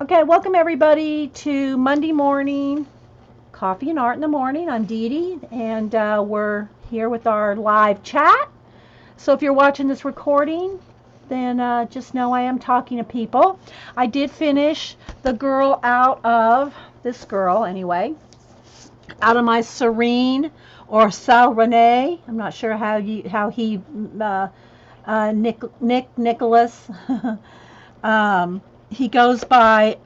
Okay, welcome everybody to Monday morning coffee and art in the morning. I'm Dee Dee, and we're here with our live chat. So if you're watching this recording, then just know I am talking to people. I did finish the girl out of this girl anyway, out of my Serene or Sal Rene. I'm not sure how he Nicholas. Um, he goes by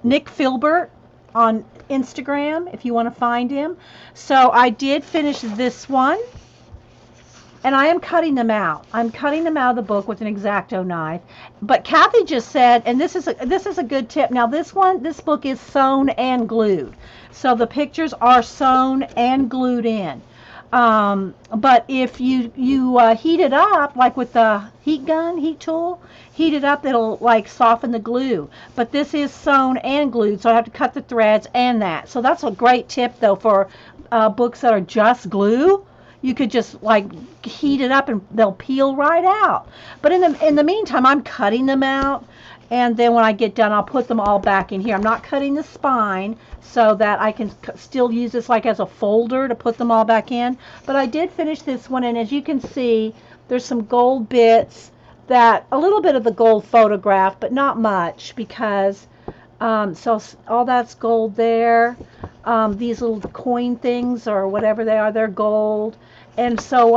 Nick Filbert on Instagram if you want to find him. So I did finish this one, and I am cutting them out. I'm cutting them out of the book with an X-Acto knife. But Kathy just said, and this is a good tip. Now this book is sewn and glued, so the pictures are sewn and glued in. But if you heat it up, like with the heat tool, heat it up, it'll like soften the glue. But this is sewn and glued, so I have to cut the threads and that. So that's a great tip though for books that are just glue. You could just like heat it up and they'll peel right out. But in the meantime, I'm cutting them out, and then when I get done, I'll put them all back in here. I'm not cutting the spine so that I can still use this like as a folder to put them all back in. But I did finish this one, and as you can see, there's some gold bits, that a little bit of the gold photograph, but not much, because so all that's gold there. These little coin things or whatever they are, they're gold. And so,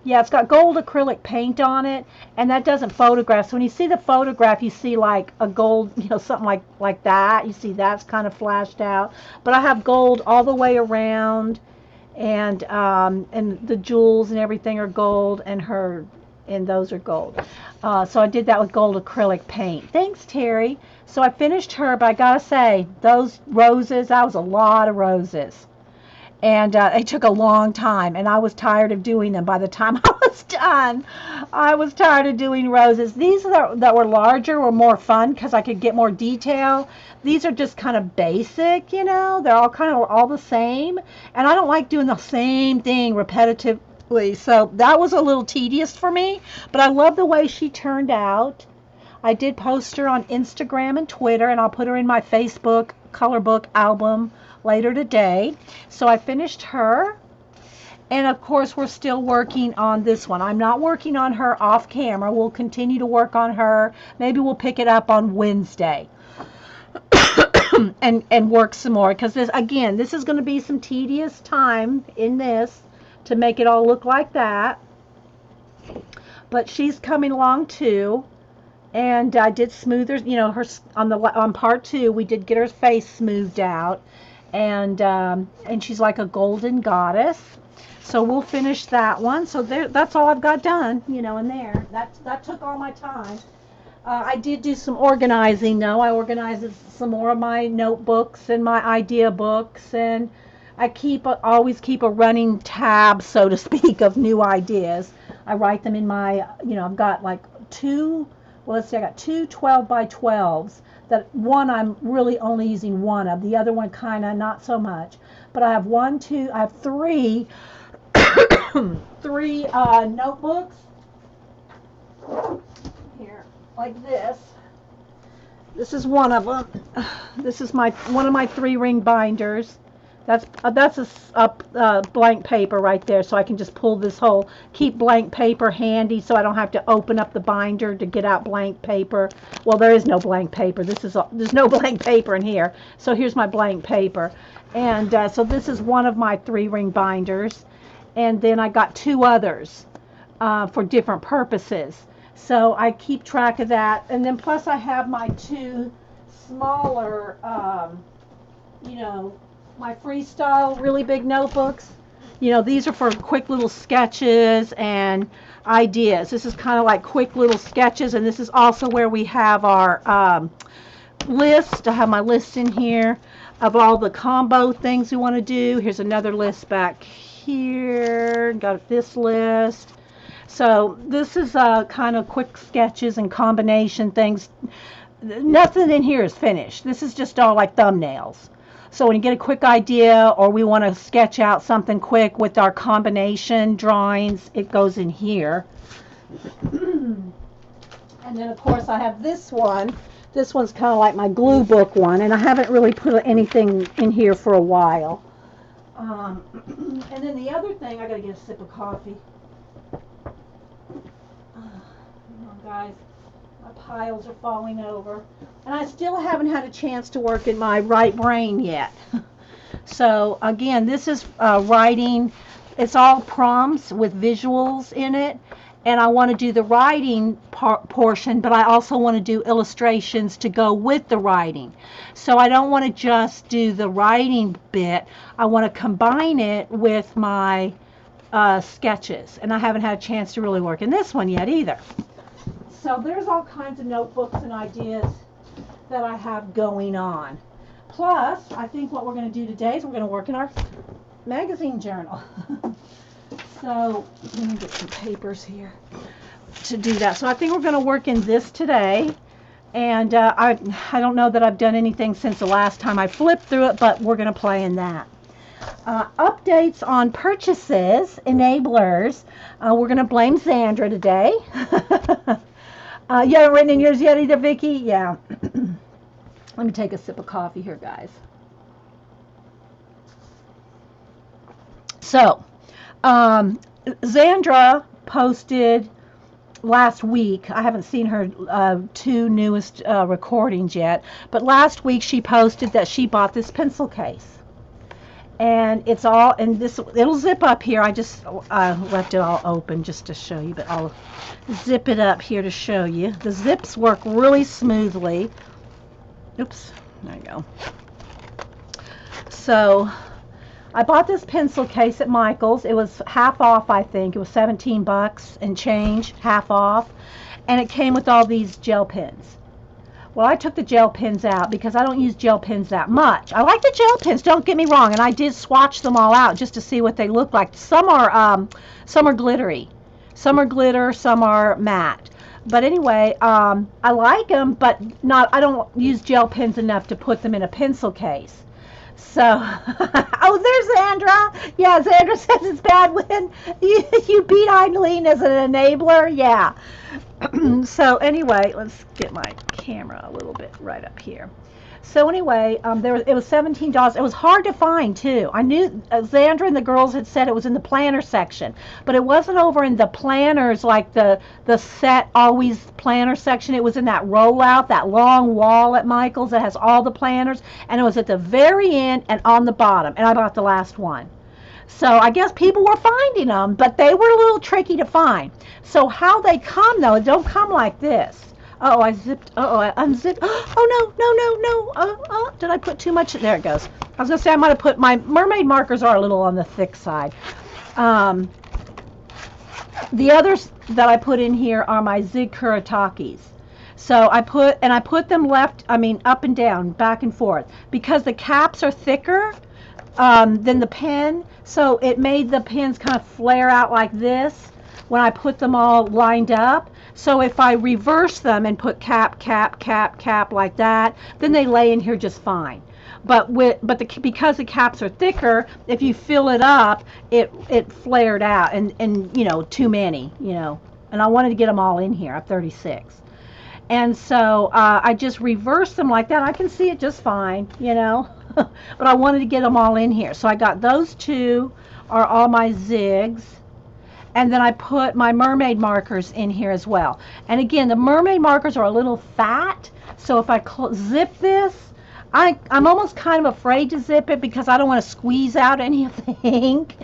yeah, it's got gold acrylic paint on it, and that doesn't photograph. So when you see the photograph, you see like a gold, something like that. You see that's kind of flashed out. But I have gold all the way around, and the jewels and everything are gold, and those are gold. So I did that with gold acrylic paint. Thanks, Terry. So I finished her, but I gotta say, those roses, that was a lot of roses. And it took a long time, and I was tired of doing them by the time I was done. I was tired of doing roses. These that were larger were more fun because I could get more detail. These are just kind of basic, they're all kind of all the same, and I don't like doing the same thing repetitively, so that was a little tedious for me, but I love the way she turned out. I did post her on Instagram and Twitter, and I'll put her in my Facebook color book album later today. So I finished her, and of course we're still working on this one. I'm not working on her off camera. We'll continue to work on her. Maybe we'll pick it up on Wednesday and work some more, because this is going to be some tedious time in this to make it all look like that. But she's coming along too. And I did smooth her, her on part 2. We did get her face smoothed out, and she's like a golden goddess. So we'll finish that one. So that's all I've got done, in there. That took all my time. I did do some organizing though. I organized some more of my notebooks and my idea books, and I always keep a running tab, so to speak, of new ideas. I write them in my, I've got like two. Well, let's see, I got two 12 by 12s. That one I'm really only using one of. The other one kind of not so much. But I have I have three, three notebooks. Here, like this. This is one of them. This is one of my 3-ring binders. That's a blank paper right there, so I can just pull this whole, keep blank paper handy, so I don't have to open up the binder to get out blank paper. Well, there is no blank paper. There's no blank paper in here. So here's my blank paper, and so this is one of my 3-ring binders, and then I got 2 others for different purposes. So I keep track of that, and then plus I have my 2 smaller, my freestyle really big notebooks. These are for quick little sketches and ideas. This is kind of like quick little sketches, and this is also where we have our list. I have my list in here of all the combo things we want to do. Here's another list back here. Got this list. So this is kind of quick sketches and combination things. Nothing in here is finished. This is just all like thumbnails. So when you get a quick idea, or we want to sketch out something quick with our combination drawings, it goes in here. And then of course I have this one. This one's kind of like my glue book one, and I haven't really put anything in here for a while. And then the other thing, I gotta get a sip of coffee. Come on, guys. My piles are falling over. And I still haven't had a chance to work in my right brain yet. So, again, this is writing. It's all prompts with visuals in it. And I want to do the writing portion, but I also want to do illustrations to go with the writing. So I don't want to just do the writing bit. I want to combine it with my sketches. And I haven't had a chance to really work in this one yet either. So there's all kinds of notebooks and ideas that I have going on. Plus, I think what we're going to do today is we're going to work in our magazine journal. So let me get some papers here to do that. So I think we're going to work in this today. And I don't know that I've done anything since the last time I flipped through it, but we're going to play in that. Updates on purchases, enablers. We're going to blame Sandra today. You haven't written in yours yet either, Vicki? Yeah. Let me take a sip of coffee here, guys. So, Sandra posted last week. I haven't seen her two newest recordings yet, but last week she posted that she bought this pencil case. And it's all, and this, it'll zip up here. I just left it all open just to show you, but I'll zip it up here to show you. The zips work really smoothly. Oops, there you go. So I bought this pencil case at Michael's. It was half off, I think. It was 17 bucks and change, half off. And it came with all these gel pens. Well, I took the gel pens out because I don't use gel pens that much. I like the gel pens, don't get me wrong, and I did swatch them all out just to see what they look like. Some are glittery. Some are glitter, some are matte. But anyway, I like them, but I don't use gel pens enough to put them in a pencil case. So, oh, there's Sandra. Yeah, Sandra says it's bad when you beat Eileen as an enabler. Yeah. So anyway, let's get my camera a little bit right up here. So anyway, it was $17. It was hard to find too. I knew Sandra and the girls had said it was in the planner section, but it wasn't over in the planners, like the set always planner section. It was in that rollout, that long wall at Michael's that has all the planners, and it was at the very end and on the bottom. And I bought the last one. So I guess people were finding them, but they were a little tricky to find. So how they come though, it don't come like this. Oh, I zipped. Oh, I unzipped. Oh, no. Did I put too much? There it goes. I was going to say I might have put my mermaid markers are a little on the thick side. The others that I put in here are my Zig Kuritakis. So I put them up and down, back and forth, because the caps are thicker than the pen. So it made the pens kind of flare out like this when I put them all lined up. So if I reverse them and put cap like that, then they lay in here just fine. But because the caps are thicker, if you fill it up, it flared out and too many, and I wanted to get them all in here. I'm 36. And so I just reversed them like that. I can see it just fine, but I wanted to get them all in here. So I got those two are all my zigs. And then I put my mermaid markers in here as well. And again, the mermaid markers are a little fat. So if I zip this, I'm almost kind of afraid to zip it because I don't want to squeeze out any of the ink.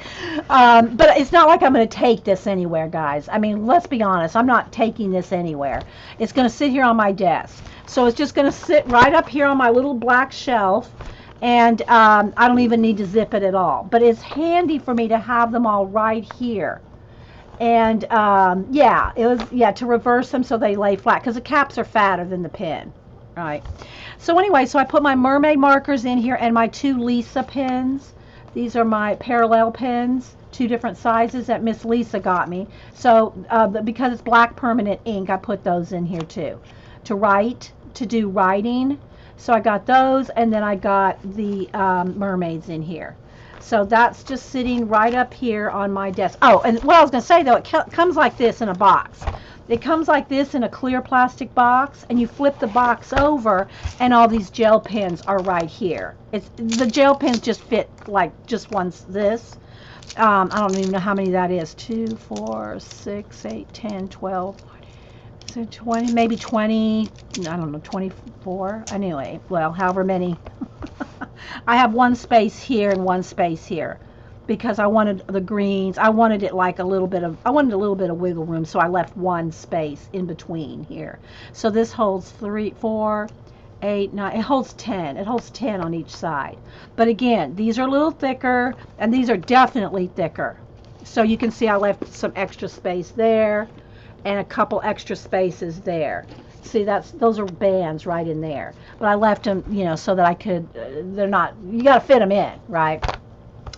But it's not like I'm going to take this anywhere, guys. I mean, let's be honest. I'm not taking this anywhere. It's going to sit here on my desk. So it's just going to sit right up here on my little black shelf. And I don't even need to zip it at all. But it's handy for me to have them all right here. And to reverse them so they lay flat because the caps are fatter than the pen. Right. So anyway, so I put my mermaid markers in here and my two Lisa pens. These are my parallel pens, two different sizes that Miss Lisa got me. So because it's black permanent ink, I put those in here too to do writing. So I got those, and then I got the mermaids in here. So that's just sitting right up here on my desk. Oh, and what I was going to say, though, it comes like this in a box. It comes like this in a clear plastic box, and you flip the box over, and all these gel pens are right here. The gel pens just fit like just once this. I don't even know how many that is. 2, 4, 6, 8, 10, 12, so 20, maybe 20, I don't know, 24. Anyway, well, however many. I have one space here and one space here because I wanted the greens. I wanted it like I wanted a little bit of wiggle room, so I left one space in between here. So this holds 3, 4, 8, 9, it holds 10. It holds 10 on each side. But again, these are a little thicker, and these are definitely thicker. So you can see I left some extra space there and a couple extra spaces there. See, those are bands right in there. But I left them, so that I could, they're not, you got to fit them in, right?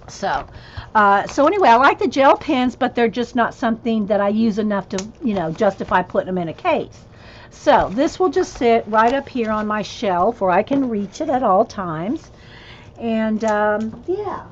So anyway, I like the gel pens, but they're just not something that I use enough to, justify putting them in a case. So this will just sit right up here on my shelf where I can reach it at all times. And yeah.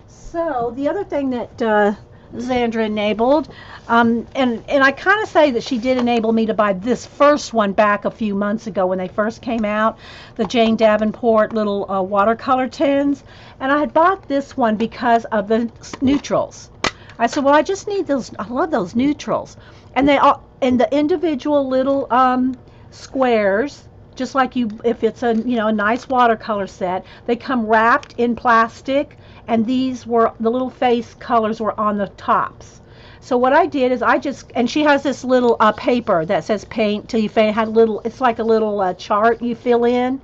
So the other thing that Xandra enabled, and I kind of say that she did enable me to buy this first one back a few months ago when they first came out, the Jane Davenport little watercolor tins, and I had bought this one because of the neutrals. I said, well, I just need those. I love those neutrals, and they all in the individual little squares. Just like if it's a nice watercolor set, they come wrapped in plastic, and these were the little face colors were on the tops. So what I did is and she has this little paper that says paint till you faint. It's like a little chart you fill in.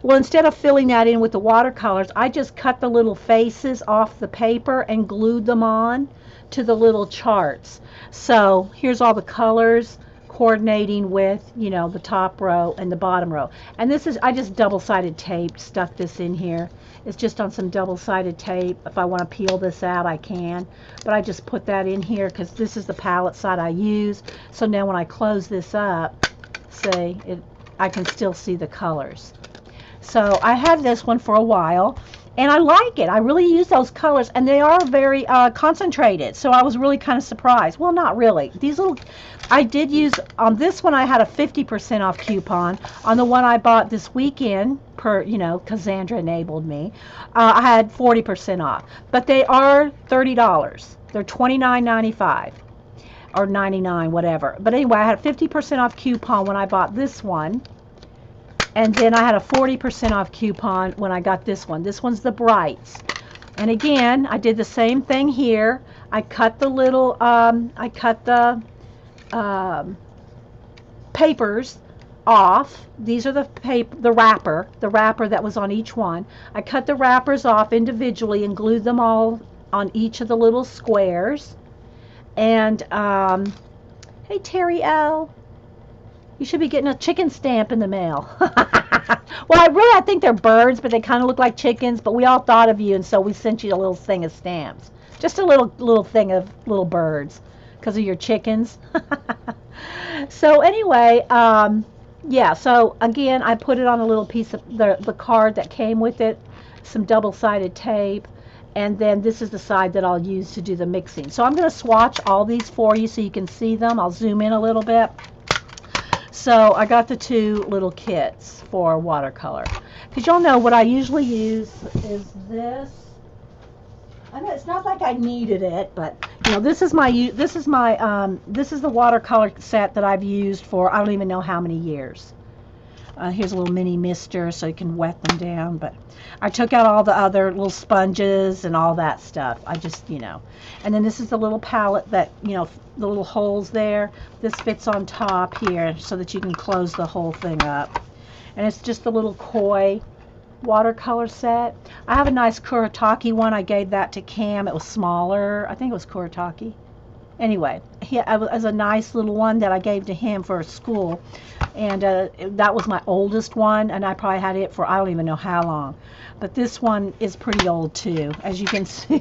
Well, instead of filling that in with the watercolors, I just cut the little faces off the paper and glued them on to the little charts. So here's all the colors coordinating with the top row and the bottom row. And I just double-sided tape stuck this in here. It's just on some double-sided tape. If I want to peel this out, I can, but I just put that in here because this is the palette side I use. So now when I close this up, see, I can still see the colors. So I had this one for a while, and I like it. I really use those colors, and they are very concentrated. So I was really kind of surprised. Well, not really. I did use, on this one I had a 50% off coupon. On the one I bought this weekend, because Xandra enabled me, I had 40% off. But they are $30. They're $29.95 or $99, whatever. But anyway, I had a 50% off coupon when I bought this one. And then I had a 40% off coupon when I got this one. This one's the Brights. And again, I did the same thing here. I cut the little, papers off. These are the wrapper that was on each one. I cut the wrappers off individually and glued them all on each of the little squares. And, hey, Terry L. You should be getting a chicken stamp in the mail. Well, I think they're birds, but they kind of look like chickens. But we all thought of you, and so we sent you a little thing of stamps. Just a little thing of little birds because of your chickens. So anyway, yeah. So again, I put it on a little piece of the card that came with it, some double-sided tape, and then this is the side that I'll use to do the mixing. So I'm going to swatch all these for you so you can see them. I'll zoom in a little bit. So I got the two little kits for watercolor. Because y'all know what I usually use is this. I know it's not like I needed it, but this is the watercolor set that I've used for I don't even know how many years. Here's a little mini mister so you can wet them down, but I took out all the other little sponges and all that stuff. I just, and then this is the little palette that, the little holes there. This fits on top here so that you can close the whole thing up. And it's just a little koi watercolor set. I have a nice Kuretake one. I gave that to Cam. It was smaller. I think it was Kuretake. Anyway, it was a nice little one that I gave to him for school. And that was my oldest one, and I probably had it for I don't even know how long. But this one is pretty old too, as you can see.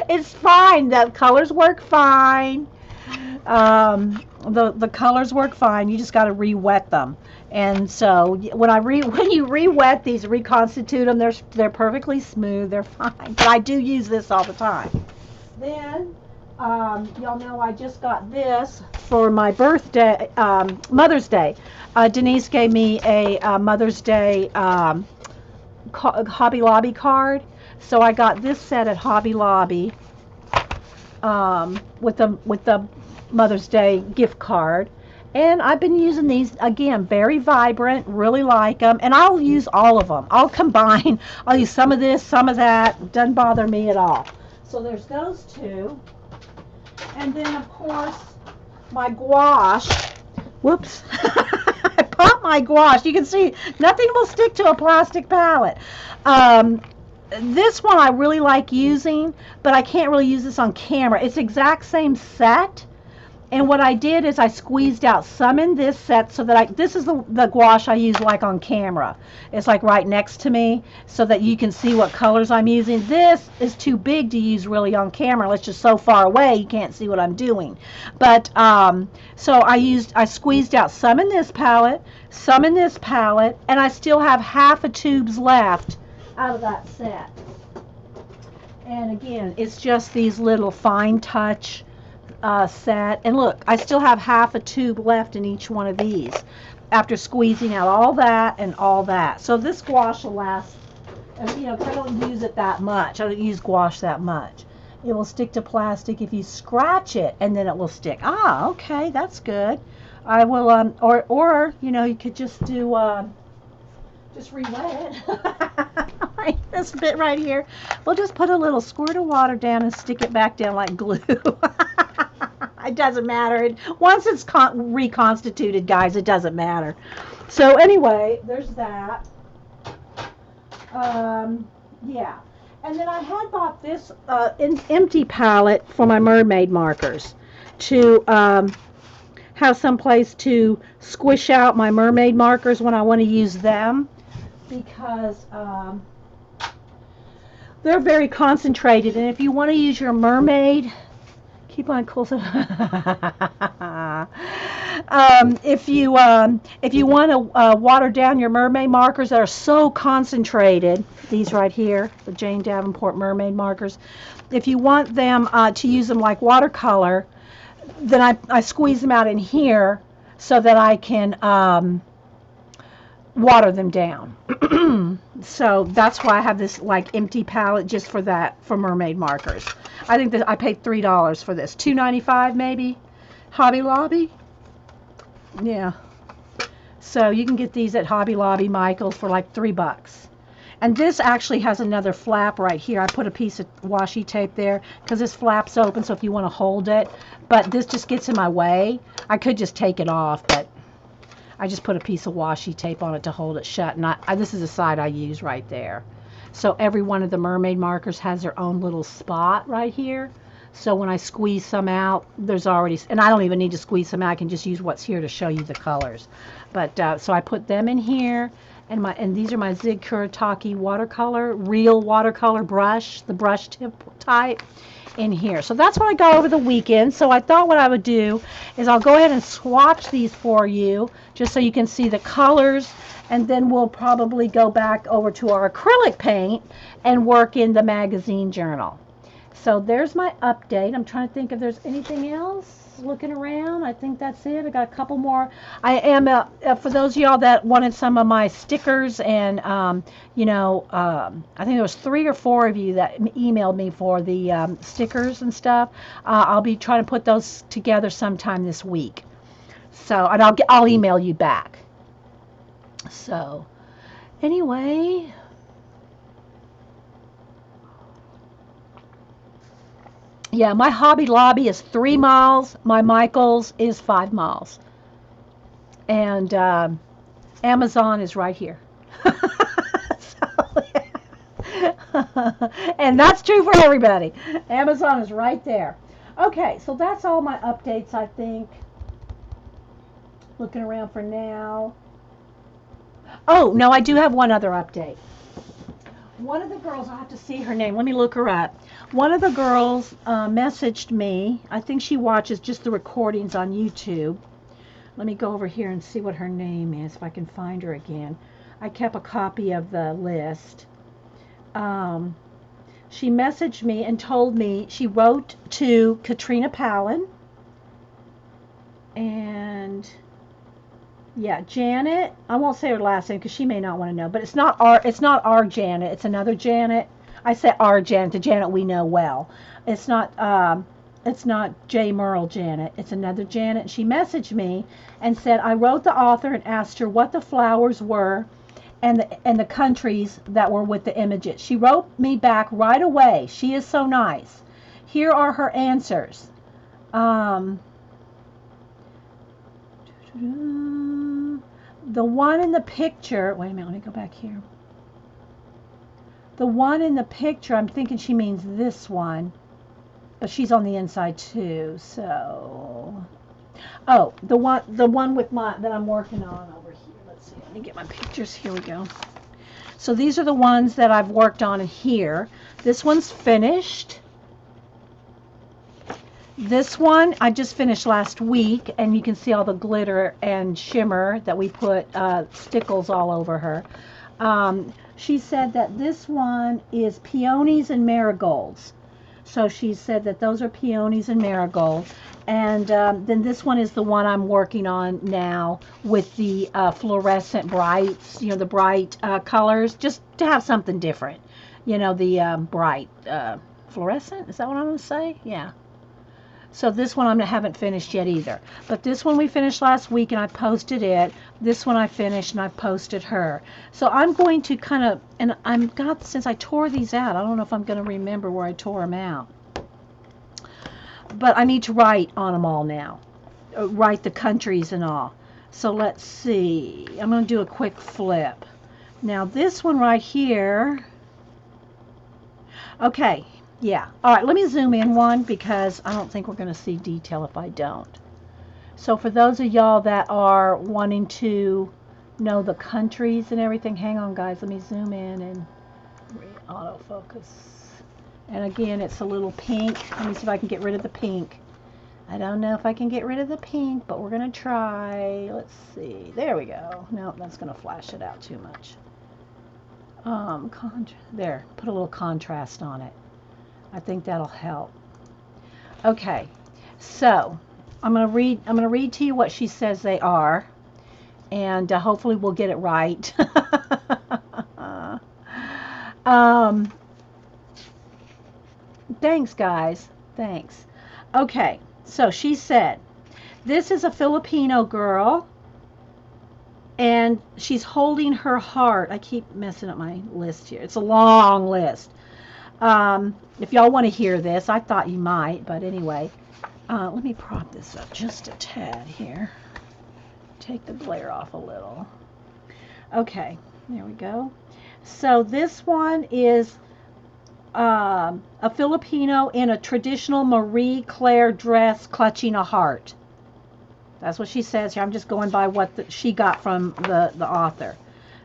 It's fine. The colors work fine. The colors work fine. You just got to re-wet them. And so when you re-wet these, reconstitute them, they're perfectly smooth. They're fine. But I do use this all the time. Then Y'all know I just got this for my birthday, Mother's Day. Denise gave me a Mother's Day Hobby Lobby card. So I got this set at Hobby Lobby with the Mother's Day gift card. And I've been using these again, very vibrant, really like them, and I'll use all of them. I'll combine. I'll use some of this, some of that. Doesn't bother me at all. So there's those two. And then, of course, my gouache. Whoops. I popped my gouache. You can see nothing will stick to a plastic palette. This one I really like using, but I can't really use this on camera. It's the exact same set. And what I did is I squeezed out some in this set so that this is the gouache I use like on camera. It's like right next to me so that you can see what colors I'm using. This is too big to use really on camera. It's just so far away you can't see what I'm doing. But so I squeezed out some in this palette, some in this palette, and I still have half a tubes left out of that set. And again, it's just these little fine touch set. And look, I still have half a tube left in each one of these after squeezing out all that and all that. So this gouache will last, you know, 'cause I don't use it that much. I don't use gouache that much. It will stick to plastic if you scratch it, and then it will stick. Ah, okay, that's good. I will, or you know, you could just do, just re-wet it. Like this bit right here. We'll just put a little squirt of water down and stick it back down like glue. It doesn't matter. Once it's reconstituted, guys, it doesn't matter. So anyway, there's that. Yeah. And then I had bought this empty palette for my mermaid markers to have some place to squish out my mermaid markers when I want to use them, because they're very concentrated. And if you want to use your mermaid, keep on close. If you want to water down your mermaid markers that are so concentrated, these right here, the Jane Davenport mermaid markers, if you want them to use them like watercolor, then I squeeze them out in here so that I can water them down. So that's why I have this like empty palette just for that, for mermaid markers. I think that I paid $3 for this, $2.95 maybe, Hobby Lobby. Yeah. So you can get these at Hobby Lobby, Michael's for like $3. And this actually has another flap right here. I put a piece of washi tape there because this flap's open, so if you want to hold it. But this just gets in my way. I could just take it off, but I just put a piece of washi tape on it to hold it shut. And this is the side I use right there. So every one of the mermaid markers has their own little spot right here. So when I squeeze some out, there's already, and I don't even need to squeeze some out. I can just use what's here to show you the colors. But so I put them in here. And these are my Zig Kuretake watercolor, real watercolor brush, the brush tip type, in here. So that's what I got over the weekend. So I thought what I would do is I'll go ahead and swatch these for you just so you can see the colors, and then we'll probably go back over to our acrylic paint and work in the magazine journal. So there's my update. I'm trying to think if there's anything else. Looking around, I think that's it. I got a couple more. I am for those of y'all that wanted some of my stickers, and you know, I think there was 3 or 4 of you that emailed me for the stickers and stuff. I'll be trying to put those together sometime this week. So, and I'll email you back. So anyway, yeah, my Hobby Lobby is 3 miles. My Michael's is 5 miles. And Amazon is right here. So, and that's true for everybody. Amazon is right there. Okay, so that's all my updates, I think. Looking around for now. Oh, no, I do have one other update. One of the girls, I'll have to see her name. Let me look her up. One of the girls messaged me. I think she watches just the recordings on YouTube. Let me go over here and see what her name is, if I can find her again. I kept a copy of the list. She messaged me and told me she wrote to Katrina Palin and yeah, Janet. I won't say her last name because she may not want to know. But it's not our Janet. It's another Janet. I say our Janet, the Janet we know well. It's not J. Merle Janet. It's another Janet. She messaged me and said I wrote the author and asked her what the flowers were and the countries that were with the images. She wrote me back right away. She is so nice. Here are her answers. The one in the picture, wait a minute, let me go back here. The one in the picture, I'm thinking she means this one, but she's on the inside too. So, oh, the one with that I'm working on over here. Let's see. Let me get my pictures. Here we go. So these are the ones that I've worked on here. This one's finished. This one I just finished last week, and you can see all the glitter and shimmer that we put stickles all over her. She said that this one is peonies and marigolds. So she said that those are peonies and marigolds. And then this one is the one I'm working on now with the fluorescent brights, the bright colors, just to have something different. The bright fluorescent, is that what I'm going to say? Yeah. So this one I haven't finished yet either. But this one we finished last week and I posted it. This one I finished and I posted her. So I'm going to kind of, and since I tore these out, I don't know if I'm going to remember where I tore them out. But I need to write on them all now. Write the countries and all. So let's see. I'm going to do a quick flip. Now this one right here. Okay. Yeah. All right, let me zoom in one because I don't think we're going to see detail if I don't. So for those of y'all that are wanting to know the countries and everything, hang on guys, let me zoom in and autofocus. And again, it's a little pink. Let me see if I can get rid of the pink. I don't know if I can get rid of the pink, but we're going to try. Let's see. There we go. No, that's going to flash it out too much. There, put a little contrast on it. I think that'll help. Okay, so I'm gonna read to you what she says they are, and hopefully we'll get it right. Thanks, guys. Thanks. Okay, so she said this is a Filipino girl, and she's holding her heart. I keep messing up my list here. It's a long list. If y'all want to hear this, I thought you might, but anyway, let me prop this up just a tad here. Take the glare off a little. Okay, there we go. So this one is a Filipino in a traditional Marie Claire dress clutching a heart. That's what she says here. I'm just going by what she got from the author.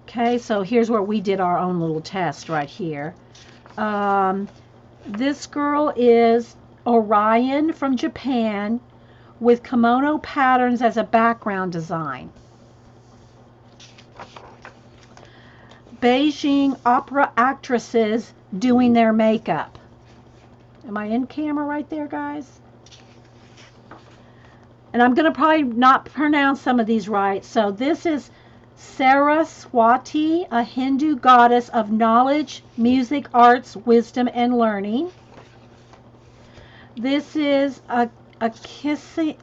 Okay, so here's where we did our own little test right here. This girl is Orion from Japan with kimono patterns as a background design. Beijing opera actresses doing their makeup. Am I in camera right there, guys? And I'm going to probably not pronounce some of these right. So this is Saraswati, a Hindu goddess of knowledge, music, arts, wisdom, and learning. This is Akisaeng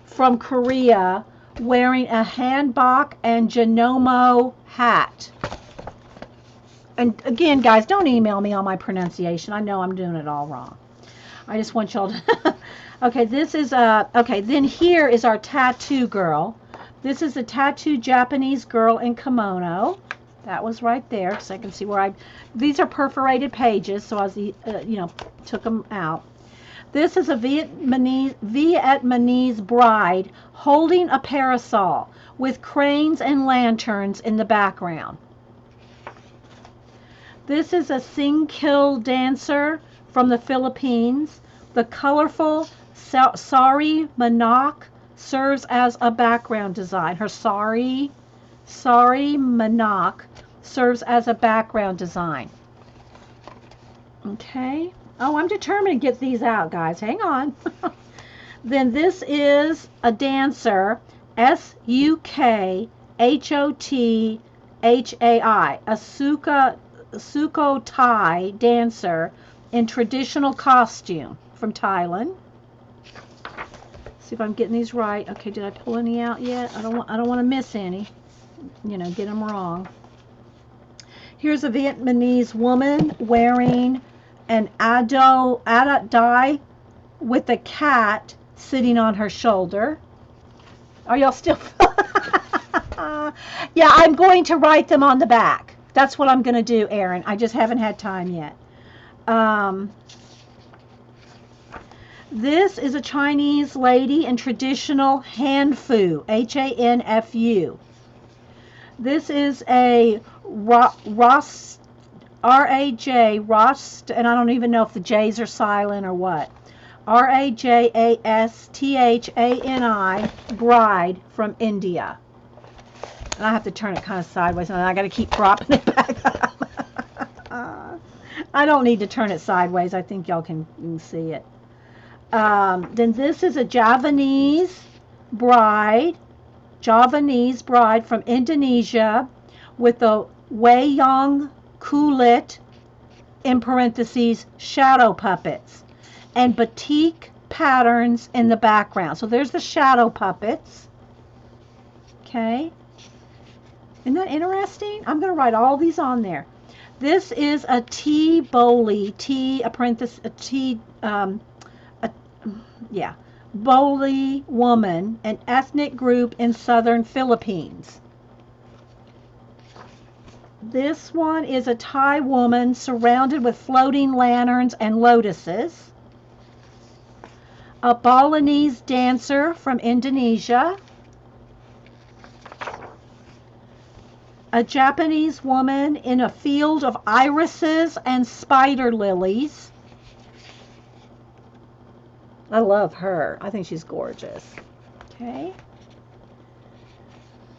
from Korea, wearing a hanbok and janomo hat. And again, guys, don't email me on my pronunciation. I know I'm doing it all wrong. I just want y'all to... Okay, this is okay, then here is our tattoo girl. This is a tattooed Japanese girl in kimono. That was right there, so I can see where these are perforated pages, so I was, took them out. This is a Vietnamese bride holding a parasol with cranes and lanterns in the background. This is a Singkil dancer from the Philippines. The colorful sari manok serves as a background design. Her sari Sari Manak serves as a background design. Okay. Oh, I'm determined to get these out, guys. Hang on. Then this is a dancer, Sukhotthai, a Sukhothai dancer in traditional costume from Thailand. See if I'm getting these right. Okay, did I pull any out yet? I don't want to miss any. You know, get them wrong. Here's a Vietnamese woman wearing an adult dye with a cat sitting on her shoulder. Are y'all still? Yeah, I'm going to write them on the back. That's what I'm going to do, Erin. I just haven't had time yet. This is a Chinese lady in traditional Hanfu, Hanfu. This is a Rost, R-A-J, Rost, and I don't even know if the J's are silent or what. R-A-J-A-S-T-H-A-N-I, bride from India. And I have to turn it kind of sideways, and I got to keep propping it back up. I don't need to turn it sideways. I think y'all can see it. Then this is a Javanese bride from Indonesia with the Wayang Kulit, in parentheses, shadow puppets, and batik patterns in the background. So there's the shadow puppets. Okay. Isn't that interesting? I'm going to write all these on there. This is a Boli, Boli woman, an ethnic group in southern Philippines. This one is a Thai woman surrounded with floating lanterns and lotuses. A Balinese dancer from Indonesia. A Japanese woman in a field of irises and spider lilies. I love her. I think she's gorgeous. Okay.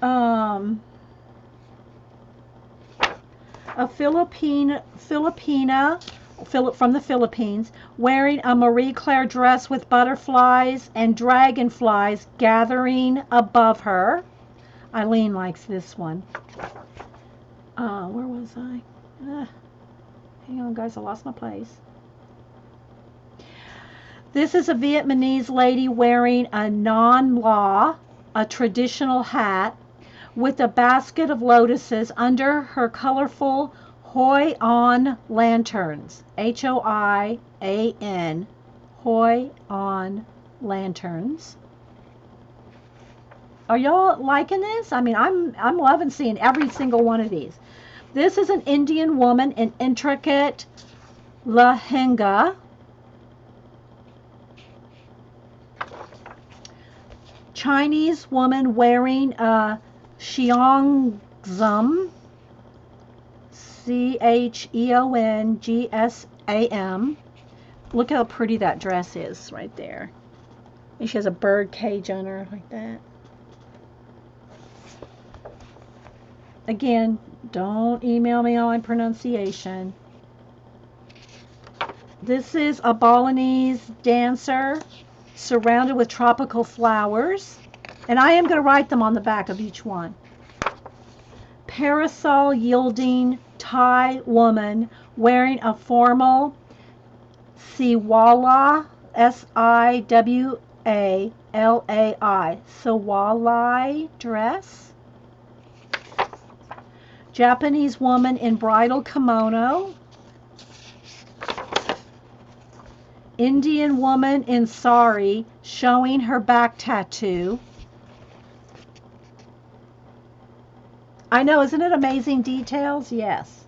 A Filipina from the Philippines wearing a Marie Claire dress with butterflies and dragonflies gathering above her. Eileen likes this one. Where was I? Hang on, guys. I lost my place. This is a Vietnamese lady wearing a non-la, a traditional hat, with a basket of lotuses under her colorful Hoi On lanterns. H-O-I-A-N. Hoi On lanterns. Are y'all liking this? I mean, I'm loving seeing every single one of these. This is an Indian woman in intricate lehenga. Chinese woman wearing a Cheongsam, Cheongsam. Look how pretty that dress is right there. And she has a bird cage on her like that. Again, don't email me on my pronunciation. This is a Balinese dancer surrounded with tropical flowers. And I am going to write them on the back of each one. Parasol yielding Thai woman wearing a formal Siwalai, S-I-W-A-L-A-I, Siwalai dress. Japanese woman in bridal kimono. Indian woman in sari showing her back tattoo. I know, isn't it amazing details? Yes.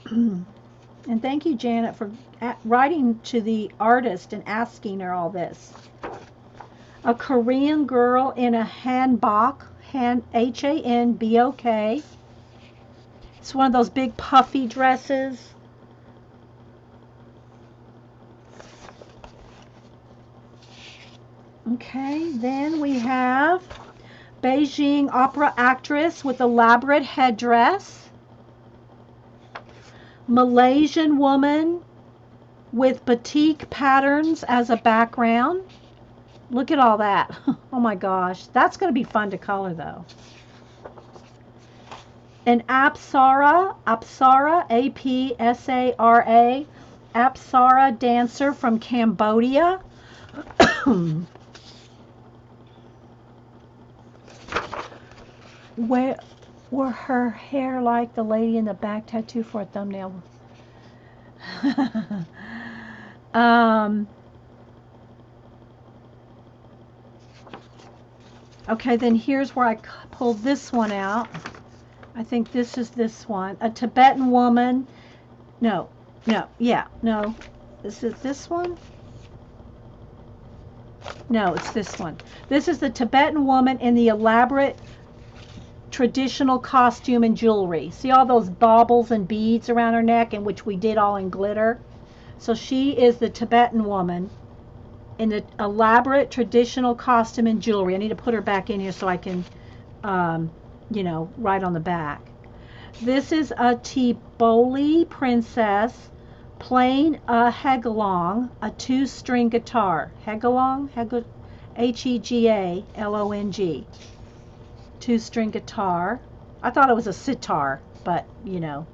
And thank you, Janet, for writing to the artist and asking her all this. A Korean girl in a hanbok, H-A-N-B-O-K. It's one of those big puffy dresses. Okay, then we have Beijing opera actress with elaborate headdress. Malaysian woman with batik patterns as a background. Look at all that. Oh my gosh. That's going to be fun to color though. An Apsara, Apsara, Apsara dancer from Cambodia. Where were her hair like the lady in the back tattoo for a thumbnail? Okay, then here's where I pulled this one out. I think this is this one. A Tibetan woman. No. Is it this one? No, it's this one. This is the Tibetan woman in the elaborate traditional costume and jewelry. See all those baubles and beads around her neck, in which we did all in glitter? So she is the Tibetan woman in the elaborate traditional costume and jewelry. I need to put her back in here so I can, write on the back. This is a Tiboli princess playing a hegalong, a 2-string guitar. Hegalong? Hegalong. 2-string guitar. I thought it was a sitar, but,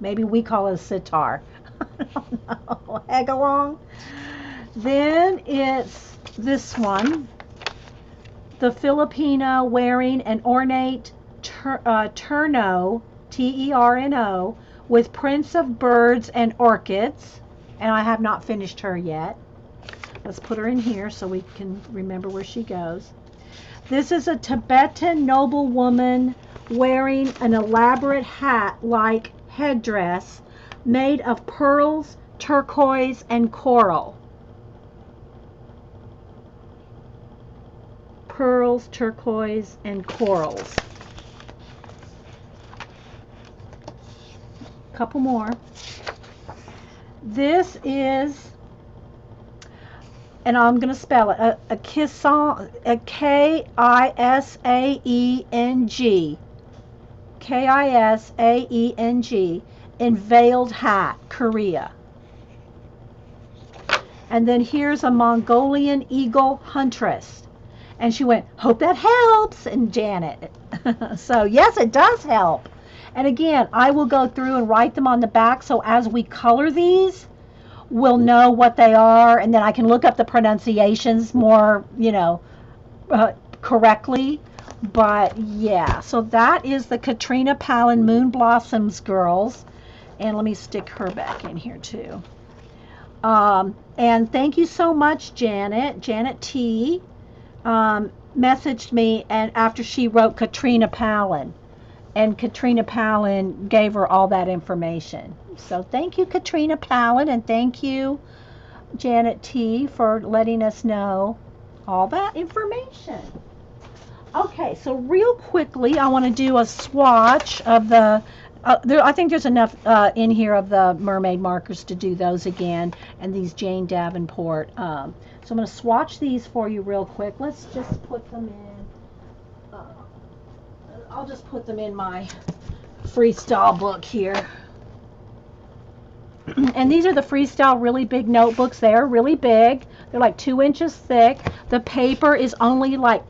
maybe we call it a sitar. I don't know. Hegalong. Then it's this one. The Filipino wearing an ornate terno, Terno, with prints of birds and orchids. And I have not finished her yet. Let's put her in here so we can remember where she goes. This is a Tibetan noblewoman wearing an elaborate hat-like headdress made of pearls, turquoise, and coral. Pearls, turquoise, and corals. Couple more. This is, and I'm going to spell it, a Kisaeng, a Kisaeng, Kisaeng, in veiled hat, Korea. And then here's a Mongolian eagle huntress. And she went, hope that helps, and Janet. So yes, it does help. And again, I will go through and write them on the back, so as we color these, we'll know what they are, and then I can look up the pronunciations more, correctly. But yeah, so that is the Katrina Palin Moon Blossoms girls. And let me stick her back in here too. And thank you so much, Janet. Janet T. Messaged me, and after she wrote Katrina Palin. And Katrina Palin gave her all that information. So thank you, Katrina Palin, and thank you, Janet T, for letting us know all that information. Okay, so real quickly, I want to do a swatch of the, I think there's enough in here of the mermaid markers to do those again, and these Jane Davenport. So I'm going to swatch these for you real quick. Let's just put them in. I'll just put them in my freestyle book here. And these are the freestyle really big notebooks. They are really big. They're like 2 inches thick. The paper is only like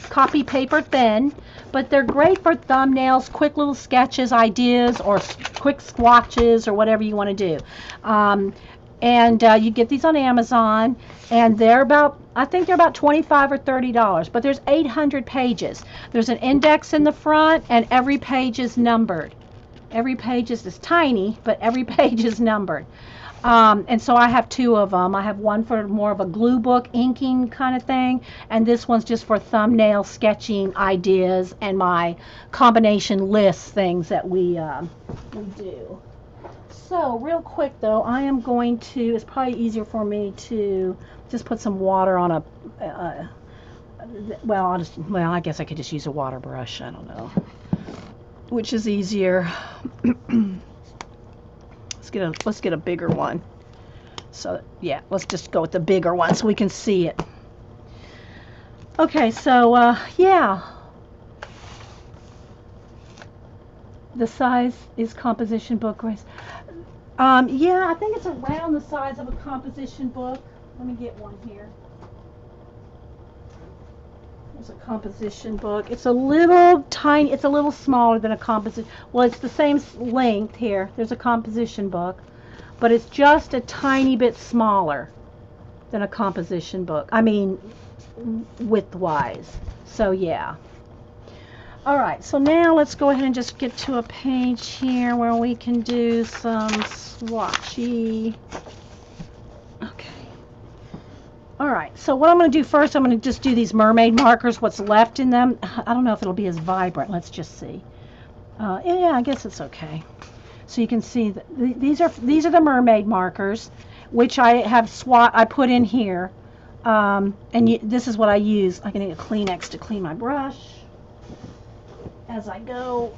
copy paper thin, but they're great for thumbnails, quick little sketches, ideas, or quick swatches, or whatever you want to do. And you get these on Amazon, and they're about, I think they're about $25 or $30, but there's 800 pages. There's an index in the front, and every page is numbered. Every page is this tiny, but every page is numbered. And so I have 2 of them. I have one for more of a glue book inking kind of thing, and this one's just for thumbnail sketching ideas and my combination list things that we do. So real quick though, I am going to, it's probably easier for me to just put some water on a, I guess I could just use a water brush, I don't know, which is easier. Let's get a bigger one. So yeah, let's just go with the bigger one so we can see it. Okay, so yeah. The size is composition book, Grace. Yeah, I think it's around the size of a composition book. Let me get one here. There's a composition book. It's a little tiny, it's a little smaller than a composition. Well, it's the same length here. There's a composition book, but it's just a tiny bit smaller than a composition book. I mean, width-wise. So, yeah. All right, so now let's go ahead and just get to a page here where we can do some swatchy. Okay. All right, so what I'm going to do first, I'm going to just do these mermaid markers, what's left in them. I don't know if it'll be as vibrant. Let's just see. Yeah, I guess it's okay. So you can see that these are the mermaid markers, which I have I put in here. This is what I use. I can need a Kleenex to clean my brush as I go.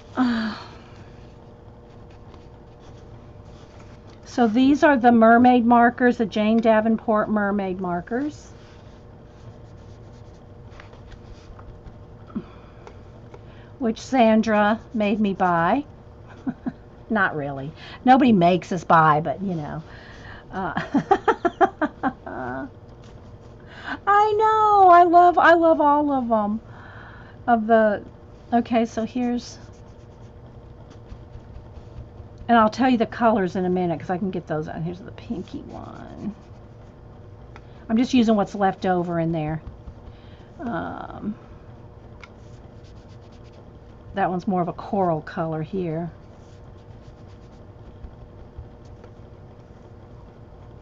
So these are the mermaid markers, the Jane Davenport mermaid markers. Which Sandra made me buy. Not really. Nobody makes us buy, but you know. I know. I love all of them. Okay, so here's, and I'll tell you the colors in a minute because I can get those out. Here's the pinky one. I'm just using what's left over in there. That one's more of a coral color here.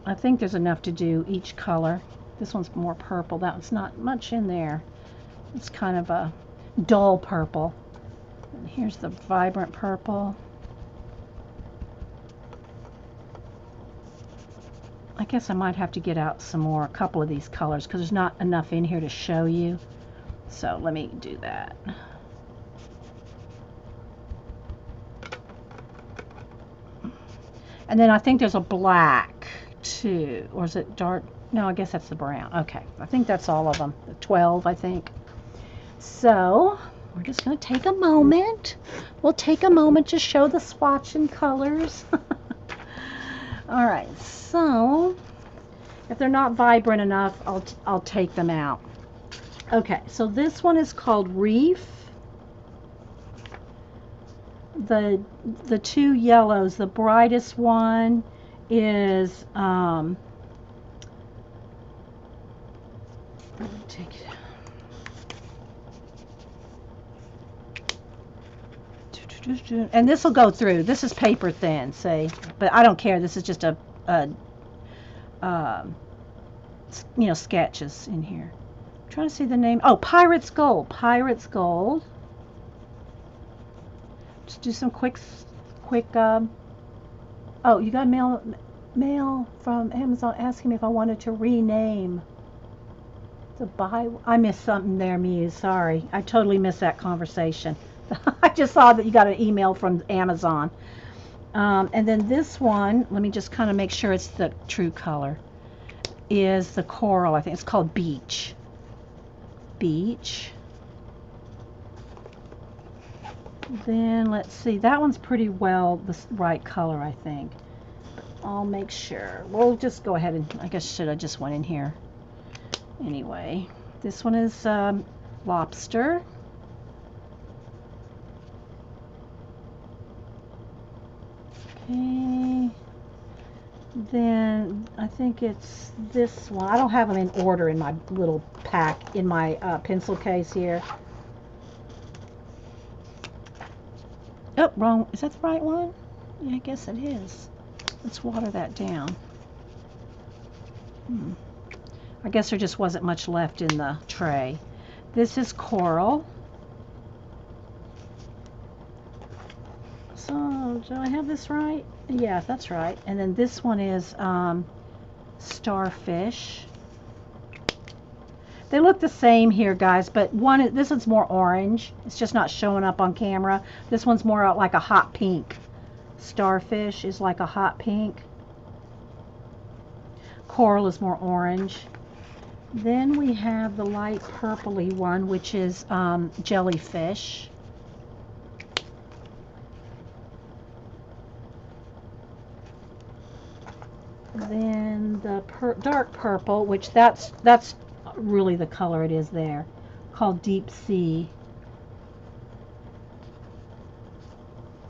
I think there's enough to do each color. This one's more purple. That one's not much in there. It's kind of a dull purple. And here's the vibrant purple. I guess I might have to get out a couple of these colors because there's not enough in here to show you. So let me do that. And then I think there's a black too, or is it dark? No, I guess that's the brown. Okay, I think that's all of them. 12, I think. So we're just going to take a moment. We'll take a moment to show the swatching colors. All right, so if they're not vibrant enough, I'll take them out. Okay, so this one is called Reef. The two yellows, the brightest one is let me take it. And this will go through. This is paper thin, see, but I don't care. This is just a sketches in here. I'm trying to see the name. Oh, Pirate's Gold. Pirate's Gold. Just do some quick. Oh, you got mail from Amazon asking me if I wanted to rename the buy. I missed something there, Muse. Sorry, I totally missed that conversation. I just saw that you got an email from Amazon. And then this one, let me just kind of make sure it's the true color, is the coral. I think it's called Beach. Beach. Then let's see, that one's pretty well the right color, I think. I'll make sure. We'll just go ahead and, I guess should have just went in here. Anyway, this one is Lobster. Okay. Then I think it's this one. I don't have them in order in my little pack in my pencil case here. Oh, wrong. Is that the right one? Yeah, I guess it is. Let's water that down. I guess there just wasn't much left in the tray. This is Coral. So, do I have this right? Yeah, that's right. And then this one is Starfish. They look the same here, guys, but this one's more orange. It's just not showing up on camera. This one's more like a hot pink. Starfish is like a hot pink. Coral is more orange. Then we have the light purpley one, which is Jellyfish. the dark purple, which that's really the color it is there, called Deep Sea.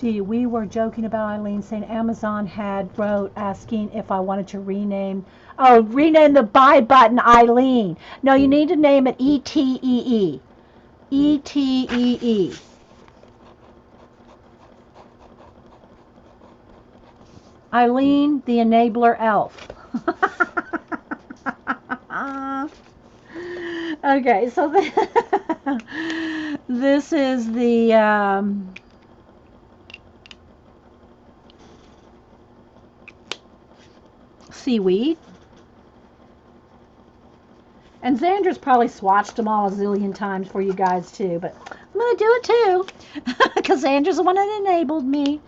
We were joking about Eileen saying Amazon had wrote asking if I wanted to rename. Oh, rename the buy button Eileen. No, you need to name it ETEE. ETEE. Eileen, the enabler elf. Okay, so this is the seaweed. And Xandra's probably swatched them all a zillion times for you guys too, but I'm going to do it too because Xandra's the one that enabled me.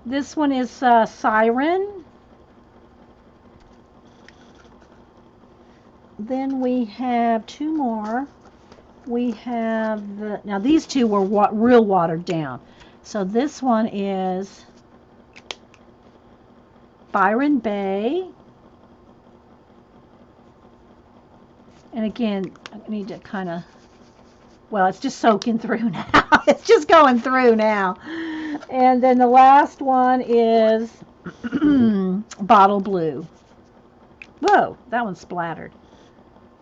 This one is Siren. Then we have two more. We have now these two were real watered down. So this one is Byron Bay. And again, I need to kind of, well, it's just soaking through now. It's just going through now. And then the last one is Bottle Blue. Whoa, that one splattered.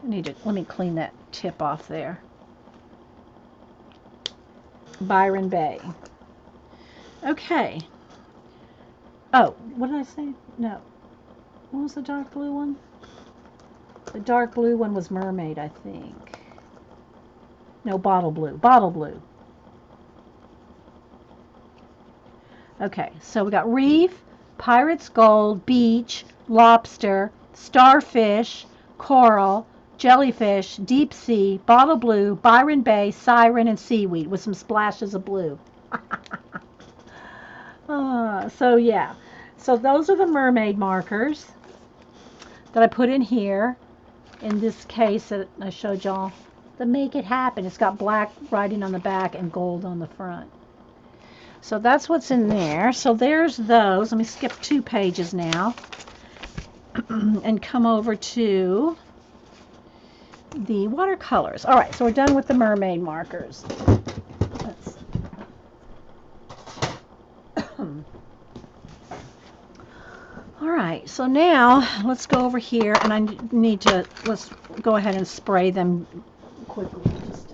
Let me clean that tip off there. Byron Bay. Okay. Oh, what did I say? No. What was the dark blue one? The dark blue one was Mermaid, I think. No, Bottle Blue. Bottle Blue. Okay, so we got Reef, Pirate's Gold, Beach, Lobster, Starfish, Coral, Jellyfish, Deep Sea, Bottle Blue, Byron Bay, Siren, and Seaweed with some splashes of blue. So yeah. So those are the mermaid markers that I put in here. In this case that I showed y'all, the Make It Happen. It's got black writing on the back and gold on the front. So that's what's in there. So there's those. Let me skip 2 pages now and come over to the watercolors. All right, so we're done with the mermaid markers. All right, so now let's go over here, and I need to, let's go ahead and spray them quickly. Just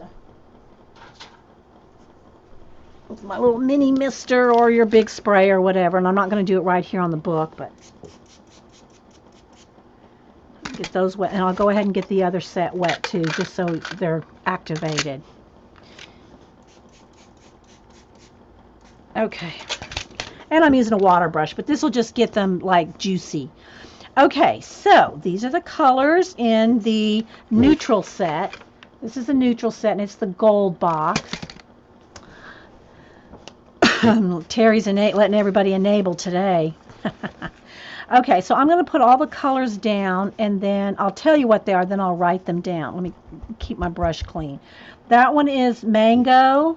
with my little mini mister or your big spray or whatever, and I'm not going to do it right here on the book, but get those wet, and I'll go ahead and get the other set wet too, just so they're activated. Okay. And I'm using a water brush, but this will just get them like juicy. Okay, so these are the colors in the neutral set. This is the neutral set, and it's the gold box. Terry's letting everybody enable today. Okay, so I'm going to put all the colors down, and then I'll tell you what they are, then I'll write them down. Let me keep my brush clean. That one is Mango,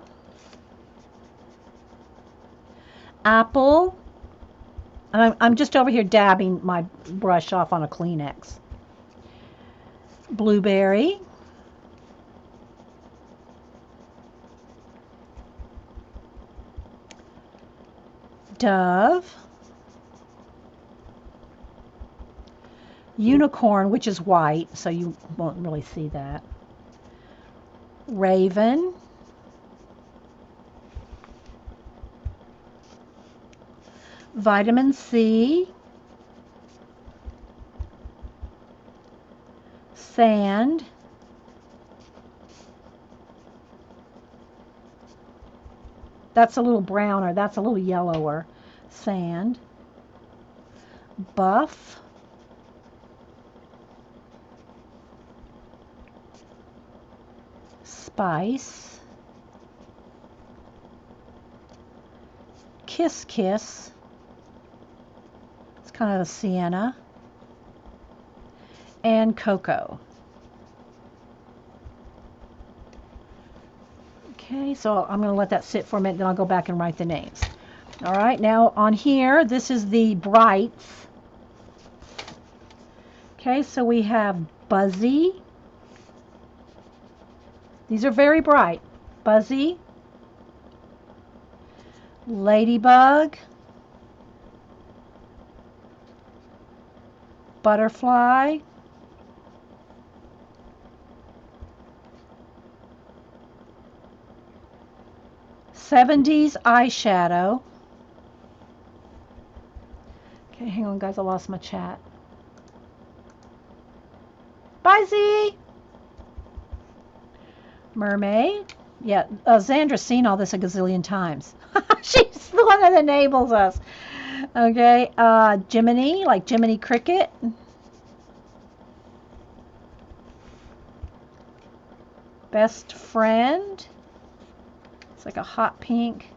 Apple, and I'm just over here dabbing my brush off on a Kleenex. Blueberry, Dove, Unicorn, which is white, so you won't really see that. Raven, Vitamin C, Sand, that's a little browner, that's a little yellower. Sand, Buff, Spice, Kiss Kiss, it's kind of a sienna, and Cocoa. Okay, so I'm going to let that sit for a minute, then I'll go back and write the names. All right, now on here, this is the brights. Okay, so we have Buzzy. These are very bright. Buzzy, Ladybug, Butterfly, '70s eyeshadow. Okay, hang on guys, I lost my chat. Buzzy! Mermaid. Yeah, Zandra's seen all this a gazillion times. She's the one that enables us. Okay, Jiminy, like Jiminy Cricket. Best Friend. It's like a hot pink.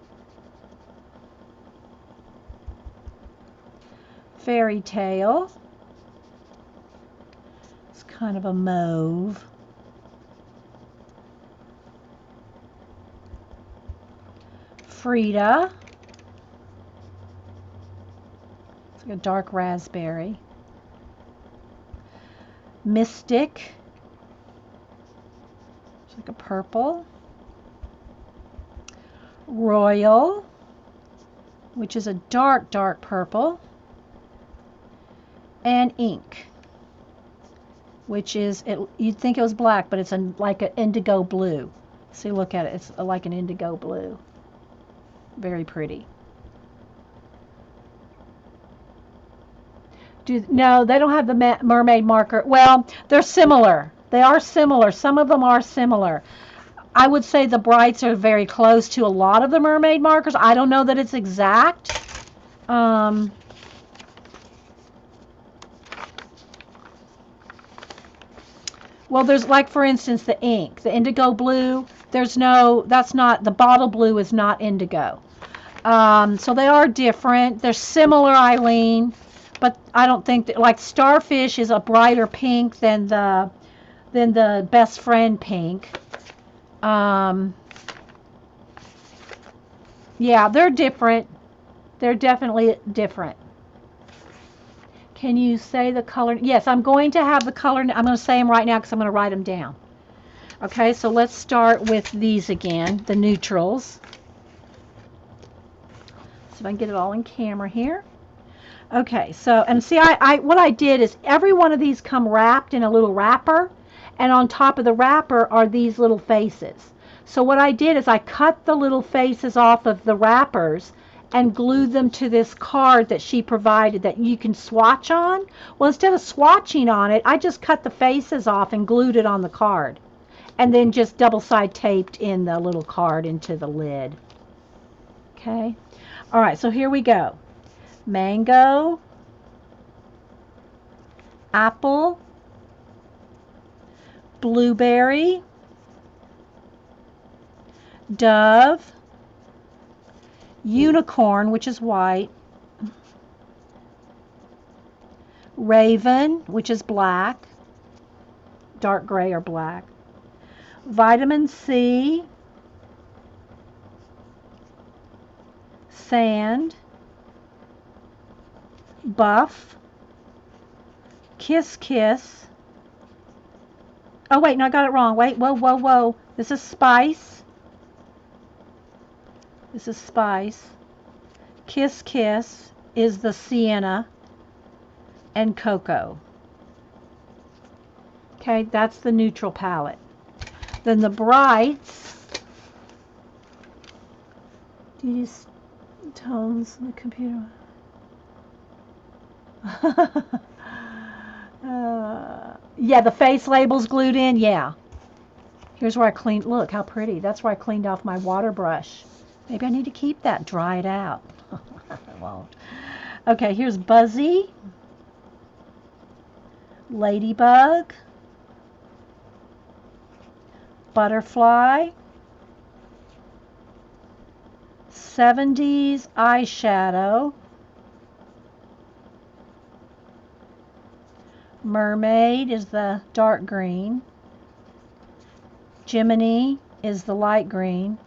Fairy Tale. It's kind of a mauve. Frida. It's like a dark raspberry. Mystic. It's like a purple. Royal, which is a dark, dark purple. And Ink, which is, you'd think it was black, but it's like an indigo blue. See, look at it. It's like an indigo blue. Very pretty. No, they don't have the mermaid marker. Well, they're similar. They are similar. Some of them are similar. I would say the brights are very close to a lot of the mermaid markers. I don't know that it's exact. Well, there's like, for instance, the ink, the indigo blue. That's not, the bottle blue is not indigo. So they are different. They're similar, Eileen, but I don't think that, like, Starfish is a brighter pink than the Best Friend pink. Yeah, they're different. They're definitely different. Can you say the color? Yes, I'm going to have the color. I'm going to say them right now because I'm going to write them down. Okay, so let's start with these again, the neutrals. So if I can get it all in camera here. Okay, so, and see, what I did is every one of these come wrapped in a little wrapper, and on top of the wrapper are these little faces. So what I did is I cut the little faces off of the wrappers and glued them to this card that she provided that you can swatch on. Well, instead of swatching on it, I just cut the faces off and glued it on the card, and then just double side taped in the little card into the lid. Okay, all right, so here we go. Mango, apple, blueberry, dove, unicorn, which is white, raven, which is black, dark gray or black, vitamin C, sand, buff, kiss kiss. Oh wait, no, I got it wrong. Wait, whoa, whoa, whoa. This is spice. This is spice. Kiss kiss is the sienna and cocoa. Okay, that's the neutral palette. Then the brights. Do you use tones in the computer? Yeah, the face label's glued in. Yeah. Here's where I cleaned. Look how pretty. That's where I cleaned off my water brush. Maybe I need to keep that dried out. I won't. Okay, here's Buzzy, Ladybug, Butterfly, '70s eyeshadow, Mermaid is the dark green, Jiminy is the light green,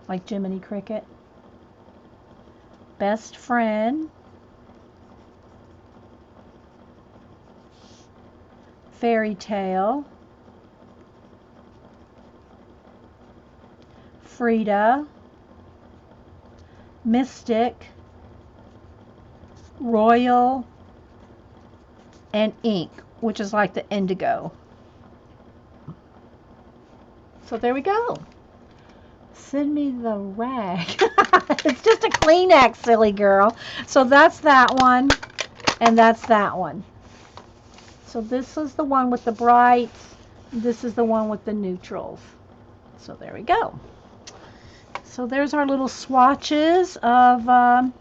like Jiminy Cricket, Best Friend, Fairy Tale, Frida, Mystic, Royal, and Ink, which is like the indigo. So there we go. Send me the rag. It's just a Kleenex, silly girl. So that's that one, and that's that one. So this is the one with the brights. This is the one with the neutrals. So there we go. So there's our little swatches of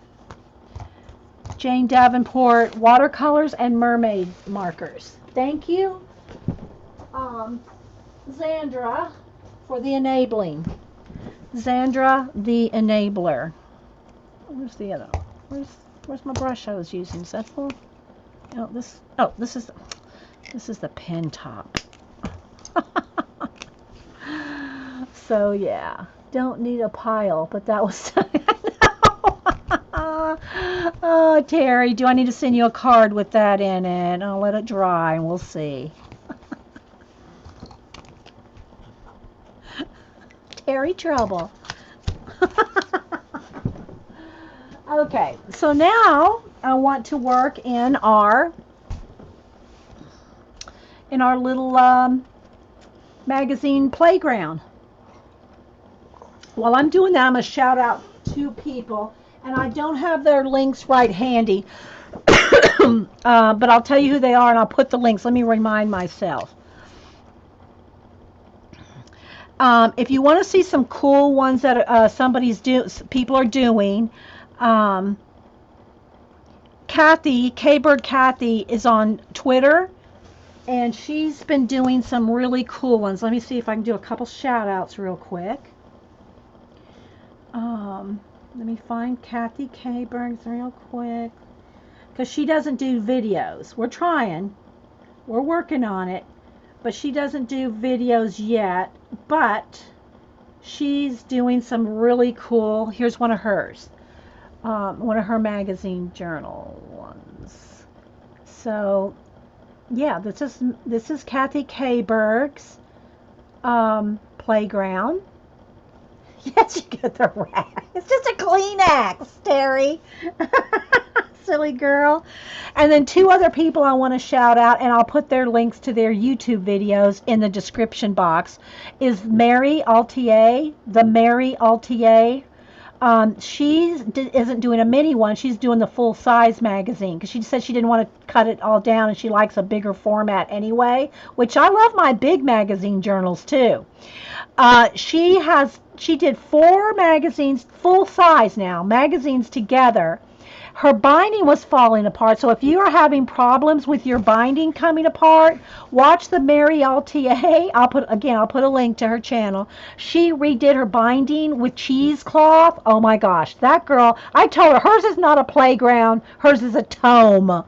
Jane Davenport watercolors and mermaid markers. Thank you, Zandra, for the enabling. Zandra, the enabler. Where's the other? Where's my brush I was using? Is that full? Oh, this is the pen top. So yeah, don't need a pile, but that was. Oh, Terry, do I need to send you a card with that in it? I'll let it dry and we'll see. Terry trouble. Okay, so now I want to work in our little magazine playground. While I'm doing that, I'm going to shout out 2 people, and I don't have their links right handy, but I'll tell you who they are, and I'll put the links. Let me remind myself. If you want to see some cool ones that people are doing, Kathy, K-Bird Kathy, is on Twitter, and she's been doing some really cool ones. Let me see if I can do a couple shout outs real quick. Let me find Kathy K-Bird real quick, because she doesn't do videos. We're trying. We're working on it, but she doesn't do videos yet, but she's doing some really cool. Here's one of hers. One of her magazine journal ones. So yeah, this is Kathy K-Berg's playground. Yes, you get the rag. It's just a Kleenex, Terry. Silly girl. And then 2 other people I want to shout out, and I'll put their links to their YouTube videos in the description box, is Meri Altier, the Meri Altier. She isn't doing a mini one. She's doing the full-size magazine because she said she didn't want to cut it all down, and she likes a bigger format anyway, which I love my big magazine journals too. She did 4 magazines, full-size now, magazines together. Her binding was falling apart, so if you are having problems with your binding coming apart, watch the Meri Altier. I'll put a link to her channel. She redid her binding with cheesecloth. Oh my gosh, that girl, I told her, hers is not a playground, hers is a tome.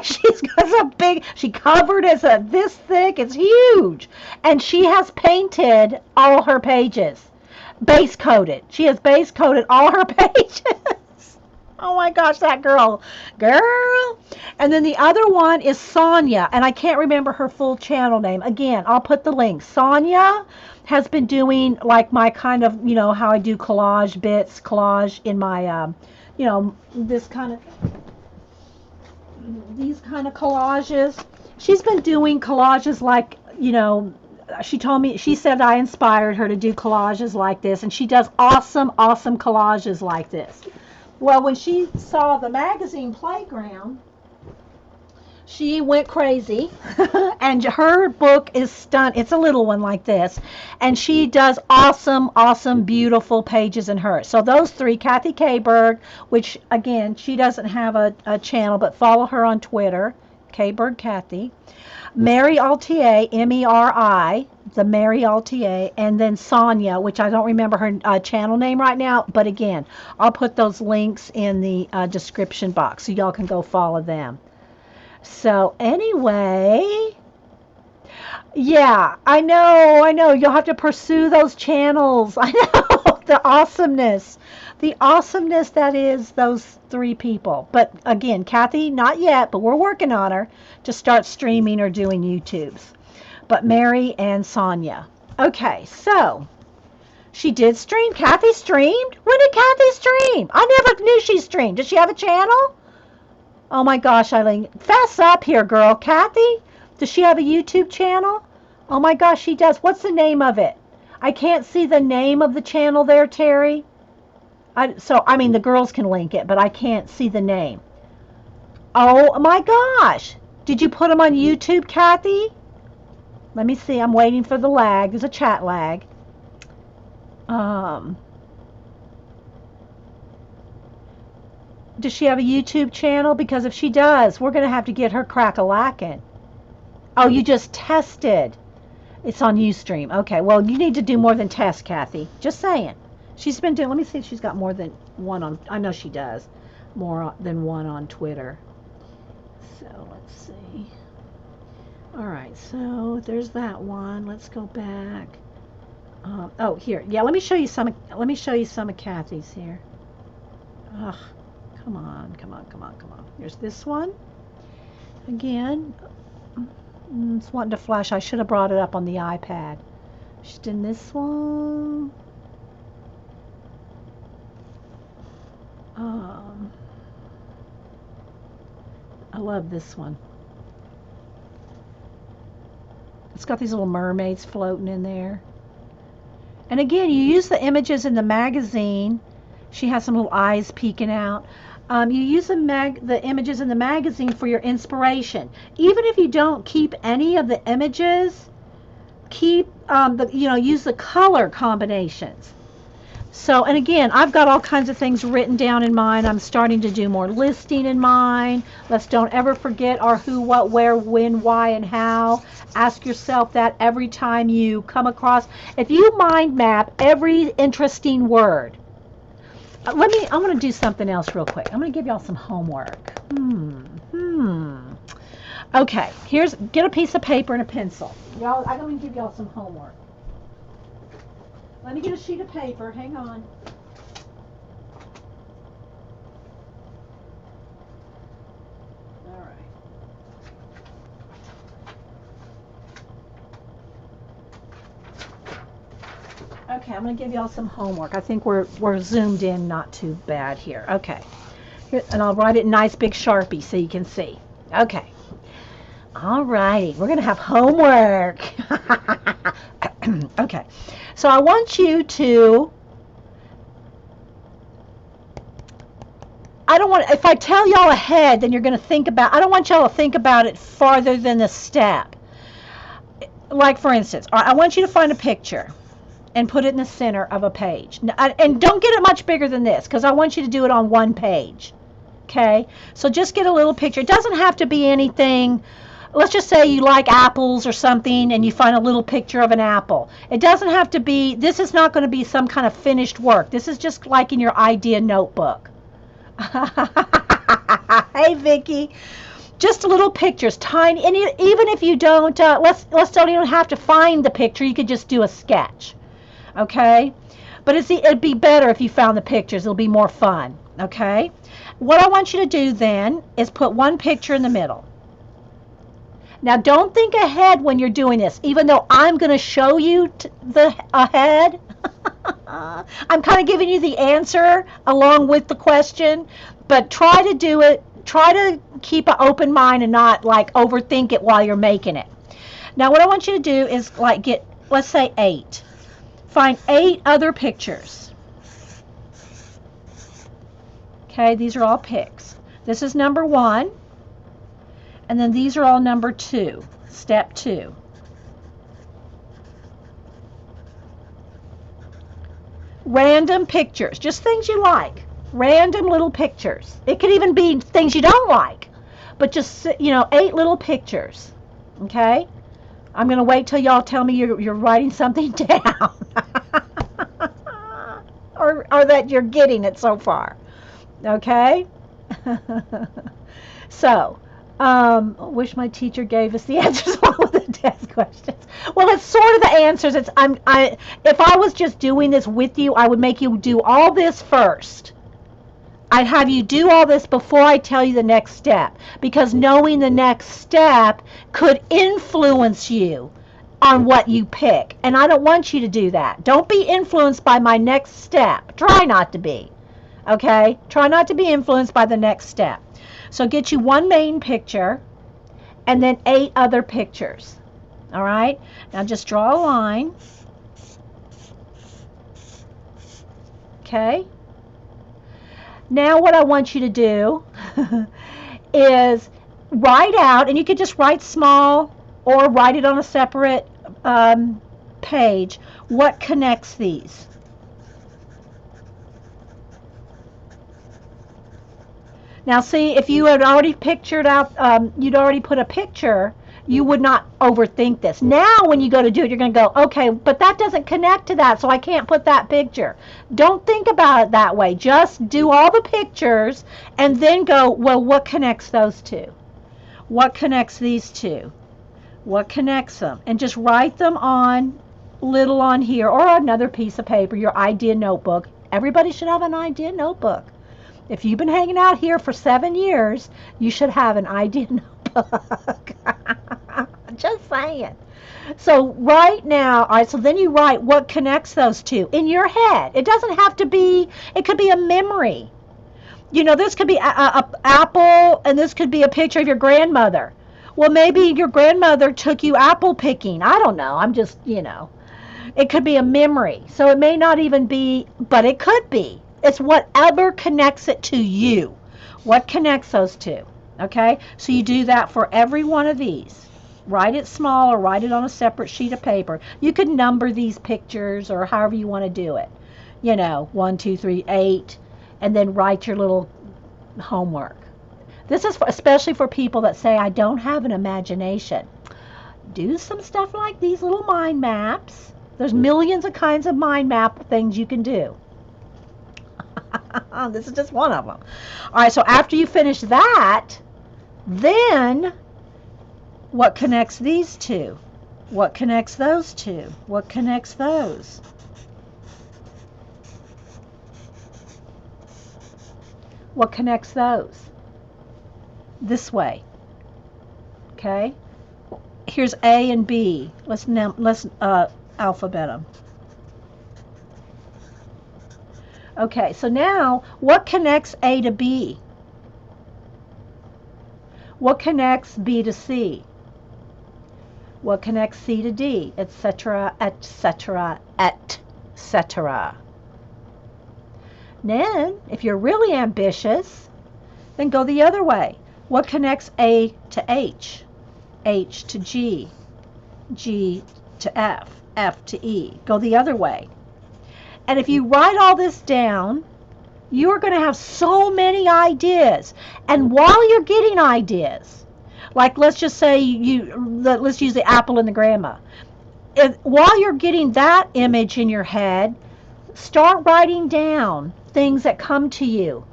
She's got she covered as this thick, it's huge. And she has painted all her pages. Base coated. She has base coated all her pages. Oh my gosh, that girl. And then the other one is Sonya, and I can't remember her full channel name. Again, I'll put the link. Sonya has been doing like my kind of, how I do collage in my, these kind of collages. She's been doing collages like, she said I inspired her to do collages like this, and she does awesome collages like this. Well, when she saw the magazine playground, she went crazy, and her book is stunned. It's a little one like this, and she does awesome, beautiful pages in her. So those 3, Kathy K-Berg, which again, she doesn't have a channel, but follow her on Twitter, K-Berg Kathy. Meri Altier, Meri, the Meri Altier, and then Sonya, which I don't remember her channel name right now, but again, I'll put those links in the description box so y'all can go follow them. So anyway, yeah, I know, you'll have to pursue those channels. I know, The awesomeness that is those three people. But again, Kathy, not yet, but we're working on her to start streaming or doing YouTubes. But Meri and Sonya. Okay, so she did stream. Kathy streamed? When did Kathy stream? I never knew she streamed. Does she have a channel? Oh my gosh, Eileen. Fess up here, girl. Kathy? Does she have a YouTube channel? Oh my gosh, she does. What's the name of it? I can't see the name of the channel there, Terry. I mean, the girls can link it, but I can't see the name. Oh my gosh. Did you put them on YouTube, Kathy? Let me see. I'm waiting for the lag. There's a chat lag. Does she have a YouTube channel? Because if she does, we're going to have to get her crack-a-lackin'. Oh, you just tested. It's on Ustream. Okay, well, you need to do more than test, Kathy. Just saying. She's been doing, let me see if she's got more than one on, I know she does, more than one on Twitter. So, let's see. All right, so there's that one. Let's go back. Oh, here. Yeah, let me show you some of Kathy's here. Ugh, come on. Here's this one. Again, it's wanting to flash. I should have brought it up on the iPad. She's done this one. I love this one. It's got these little mermaids floating in there. And again, you use the images in the magazine. She has some little eyes peeking out. You use the images in the magazine for your inspiration. Even if you don't keep any of the images, keep use the color combinations. So, and again, I've got all kinds of things written down in mine. I'm starting to do more listing in mine. Let's don't ever forget our who, what, where, when, why, and how. Ask yourself that every time you come across. If you mind map every interesting word. I want to do something else real quick. I'm going to give y'all some homework. Okay, get a piece of paper and a pencil. Y'all, I'm going to give y'all some homework. Let me get a sheet of paper. Hang on. All right. Okay, I'm going to give y'all some homework. I think we're zoomed in not too bad here. Okay. Here, and I'll write it in nice big Sharpie so you can see. Okay. All righty. We're going to have homework. Okay. So I want you to, if I tell y'all ahead, then you're going to think about, I don't want y'all to think about it farther than the step. Like, for instance, I want you to find a picture and put it in the center of a page. And don't get it much bigger than this, because I want you to do it on one page. Okay? So just get a little picture. It doesn't have to be anything. Let's just say you like apples or something and you find a little picture of an apple. It doesn't have to be, this is not going to be some kind of finished work. This is just like in your idea notebook. Hey, Vicky. Just little pictures, tiny, and even if you don't, let's don't even have to find the picture. You could just do a sketch, okay? But it'd be better if you found the pictures. It'll be more fun, okay? What I want you to do then is put one picture in the middle. Now, don't think ahead when you're doing this, even though I'm going to show you the ahead. I'm kind of giving you the answer along with the question, but try to do it. Try to keep an open mind and not like overthink it while you're making it. Now, what I want you to do is like get, let's say 8. Find 8 other pictures. Okay, these are all pics. This is number 1. And then these are all number 2, step 2. Random pictures, just things you like. Random little pictures. It could even be things you don't like, but just, 8 little pictures. Okay? I'm going to wait till y'all tell me you're writing something down. or that you're getting it so far. Okay? So, I wish my teacher gave us the answers all of the Test questions. Well, it's sort of the answers. If I was just doing this with you, I would make you do all this first. I'd have you do all this before I tell you the next step, because knowing the next step could influence you on what you pick. And I don't want you to do that. Don't be influenced by my next step. Try not to be. Okay? Try not to be influenced by the next step. So get you one main picture and then 8 other pictures. All right? Now just draw a line. Okay? Now what I want you to do is write out, and you could just write small or write it on a separate page, what connects these. Now see, if you had already pictured out, you'd already put a picture, you would not overthink this. Now when you go to do it, you're going to go, okay, but that doesn't connect to that, so I can't put that picture. Don't think about it that way. Just do all the pictures and then go, well, what connects those two? What connects these two? What connects them? And just write them on little on here or another piece of paper, your idea notebook. Everybody should have an idea notebook. If you've been hanging out here for 7 years, you should have an idea notebook. Just saying. So right now, all right, so then you write what connects those two in your head. It doesn't have to be, it could be a memory. You know, this could be a apple, and this could be a picture of your grandmother. Well, maybe your grandmother took you apple picking. I don't know. I'm just, you know. It could be a memory. So it may not even be, but it could be. It's whatever connects it to you. What connects those two? Okay? So you do that for every one of these. Write it small or write it on a separate sheet of paper. You could number these pictures or however you want to do it. You know, 1, 2, 3, 8. And then write your little homework. This is especially for people that say, I don't have an imagination. Do some stuff like these little mind maps. There's millions of kinds of mind map things you can do. This is just one of them. All right, so after you finish that, then what connects these two? What connects those two? What connects those? What connects those? This way. Okay? Here's A and B. Let's alphabet them. Okay, so now what connects A to B? What connects B to C? What connects C to D, etc., etc., etc. Then, if you're really ambitious, then go the other way. What connects A to H? H to G, G to F, F to E. Go the other way. And if you write all this down, you're going to have so many ideas. And while you're getting ideas, like let's just say let's use the apple and the grandma. While you're getting that image in your head, start writing down things that come to you.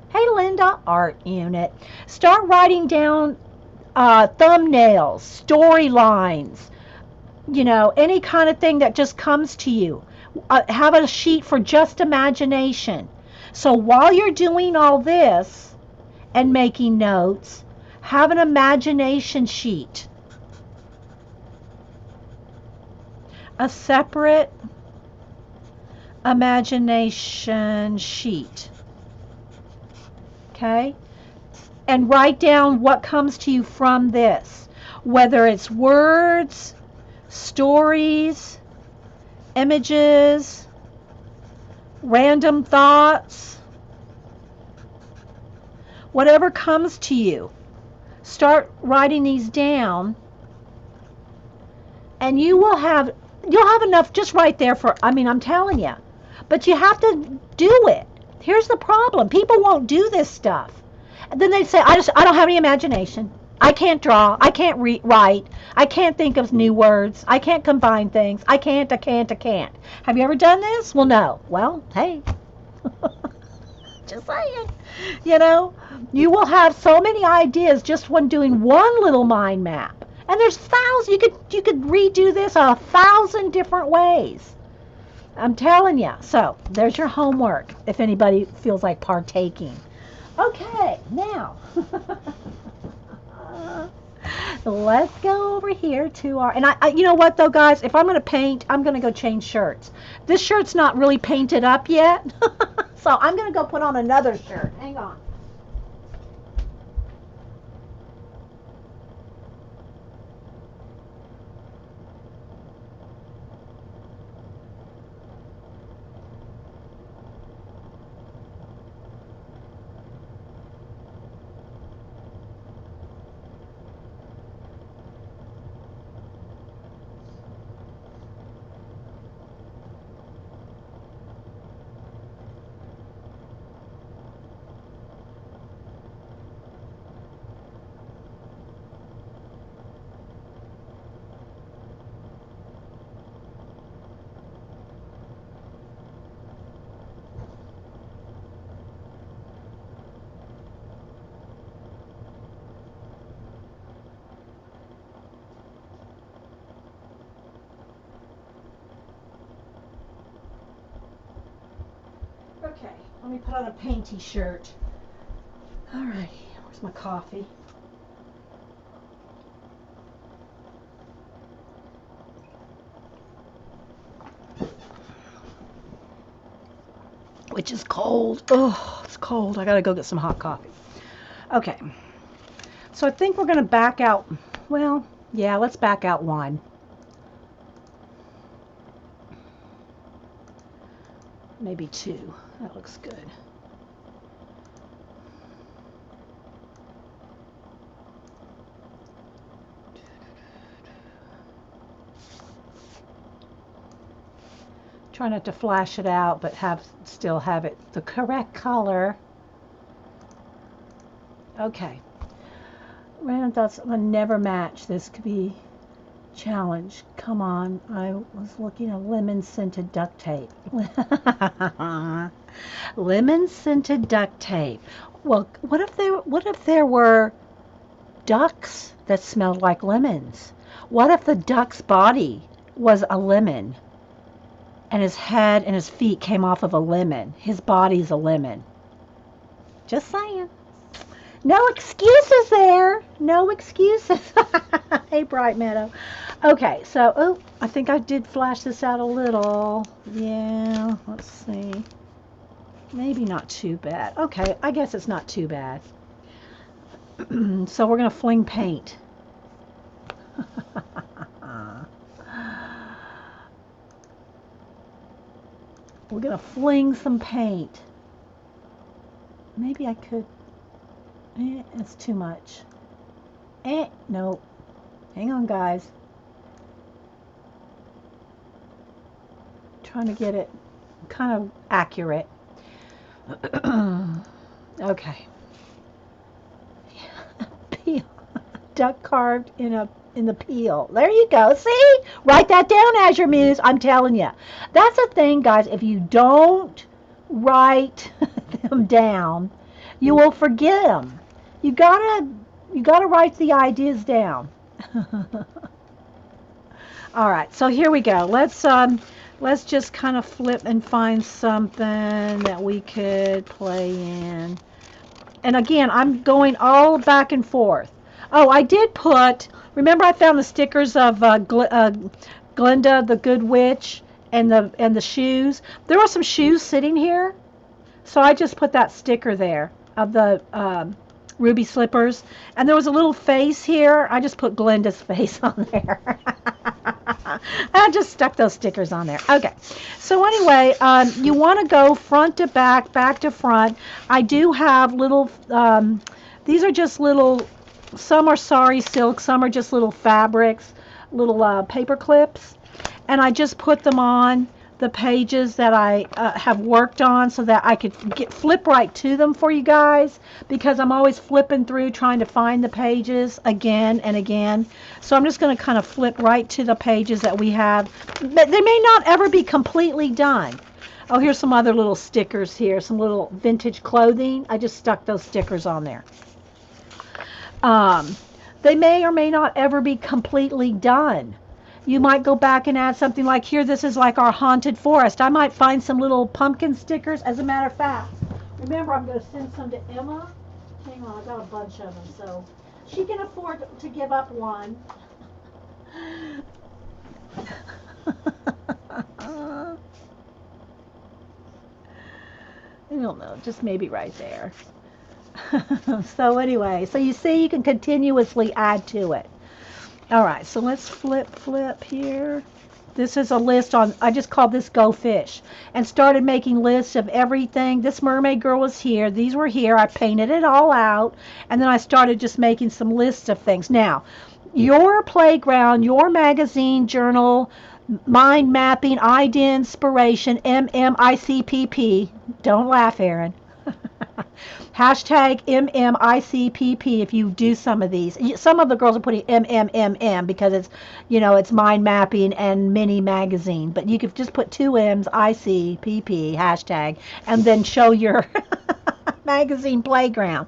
Hey, Linda, art unit. Start writing down thumbnails, storylines, you know, any kind of thing that just comes to you. Have a sheet for just imagination. So while you're doing all this and making notes, have an imagination sheet. A separate imagination sheet. Okay? And write down what comes to you from this. Whether it's words, stories, images, random thoughts, whatever comes to you. Start writing these down, and you'll have enough just right there for, I mean, I'm telling you. But you have to do it. Here's the problem. People won't do this stuff. And then they say, I don't have any imagination. I can't draw. I can't write. I can't think of new words. I can't combine things. I can't. Have you ever done this? Well, no. Well, hey. Just saying. You know, you will have so many ideas just when doing one little mind map. And there's thousands. You could redo this 1,000 different ways. I'm telling you. So there's your homework if anybody feels like partaking. Okay, now let's go over here to our, and you know what though, guys, if I'm going to paint, I'm going to go change shirts. This shirt's not really painted up yet. So I'm going to go put on another shirt. Hang on. Okay, let me put on a painty shirt. All right, where's my coffee? Which is cold. Oh, it's cold. I gotta go get some hot coffee. Okay, so I think we're gonna back out. Well, yeah, let's back out one. Maybe two. That looks good. Try not to flash it out, but still have it the correct color. Okay. Random thoughts will never match. This could be challenge. Come on. I was looking at lemon scented duct tape. Lemon scented duct tape. Well, what if there were ducks that smelled like lemons? What if the duck's body was a lemon and his head and his feet came off of a lemon? His body's a lemon. Just saying. No excuses there. No excuses. Hey, Bright Meadow. Okay, so, oh, I think I did flash this out a little. Yeah, let's see. Maybe not too bad. Okay, I guess it's not too bad. So we're going to fling paint. We're going to fling some paint. Maybe I could. It's too much. No. Hang on, guys. Trying to get it kind of accurate. Okay. Peel. Duck carved in the peel. There you go. See? Write that down as your muse. I'm telling you. That's the thing, guys. If you don't write them down, you will forget them. You gotta write the ideas down. All right, so here we go. Let's just kind of flip and find something that we could play in. And again, I'm going all back and forth. Oh, I did put. Remember, I found the stickers of Glinda, the Good Witch, and the shoes. There were some shoes sitting here, so I just put that sticker there of the ruby slippers, and there was a little face here. I just put Glinda's face on there. I just stuck those stickers on there. Okay, so anyway, you want to go front to back, back to front. I do have little, these are just little, some are sari silk, some are just little fabrics, little paper clips, and I just put them on the pages that I have worked on so that I could flip right to them for you guys, because I'm always flipping through trying to find the pages again and again. So I'm just going to kind of flip right to the pages that we have. But they may not ever be completely done. Oh, here's some other little stickers here, some little vintage clothing. I just stuck those stickers on there. They may or may not ever be completely done. You might go back and add something like here, this is like our haunted forest. I might find some little pumpkin stickers. As a matter of fact, remember, I'm going to send some to Emma. Hang on, I got a bunch of them, so she can afford to give up one. I don't know, just maybe right there. So anyway, so you see you can continuously add to it. All right, so let's flip here. This is a list on, I just called this Go Fish and started making lists of everything. This mermaid girl was here. These were here. I painted it all out. And then I started just making some lists of things. Now, your playground, your magazine, journal, mind mapping, idea inspiration, MMICPP. Don't laugh, Erin. Hashtag MMICPP if you do some of these. Some of the girls are putting MMMM because it's, it's mind mapping and mini magazine. But you could just put two M's, ICPP, hashtag, and then show your magazine playground.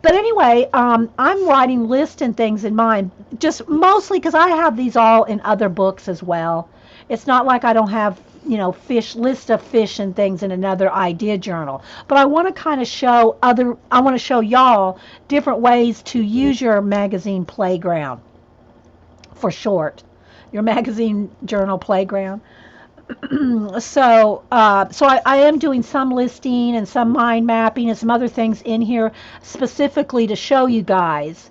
But anyway, I'm writing lists and things in mine, just mostly because I have these all in other books as well. It's not like I don't have, list of fish and things in another idea journal. But I want to kind of I want to show y'all different ways to use your magazine playground, for short, your magazine journal playground. So I am doing some listing and some mind mapping and some other things in here specifically to show you guys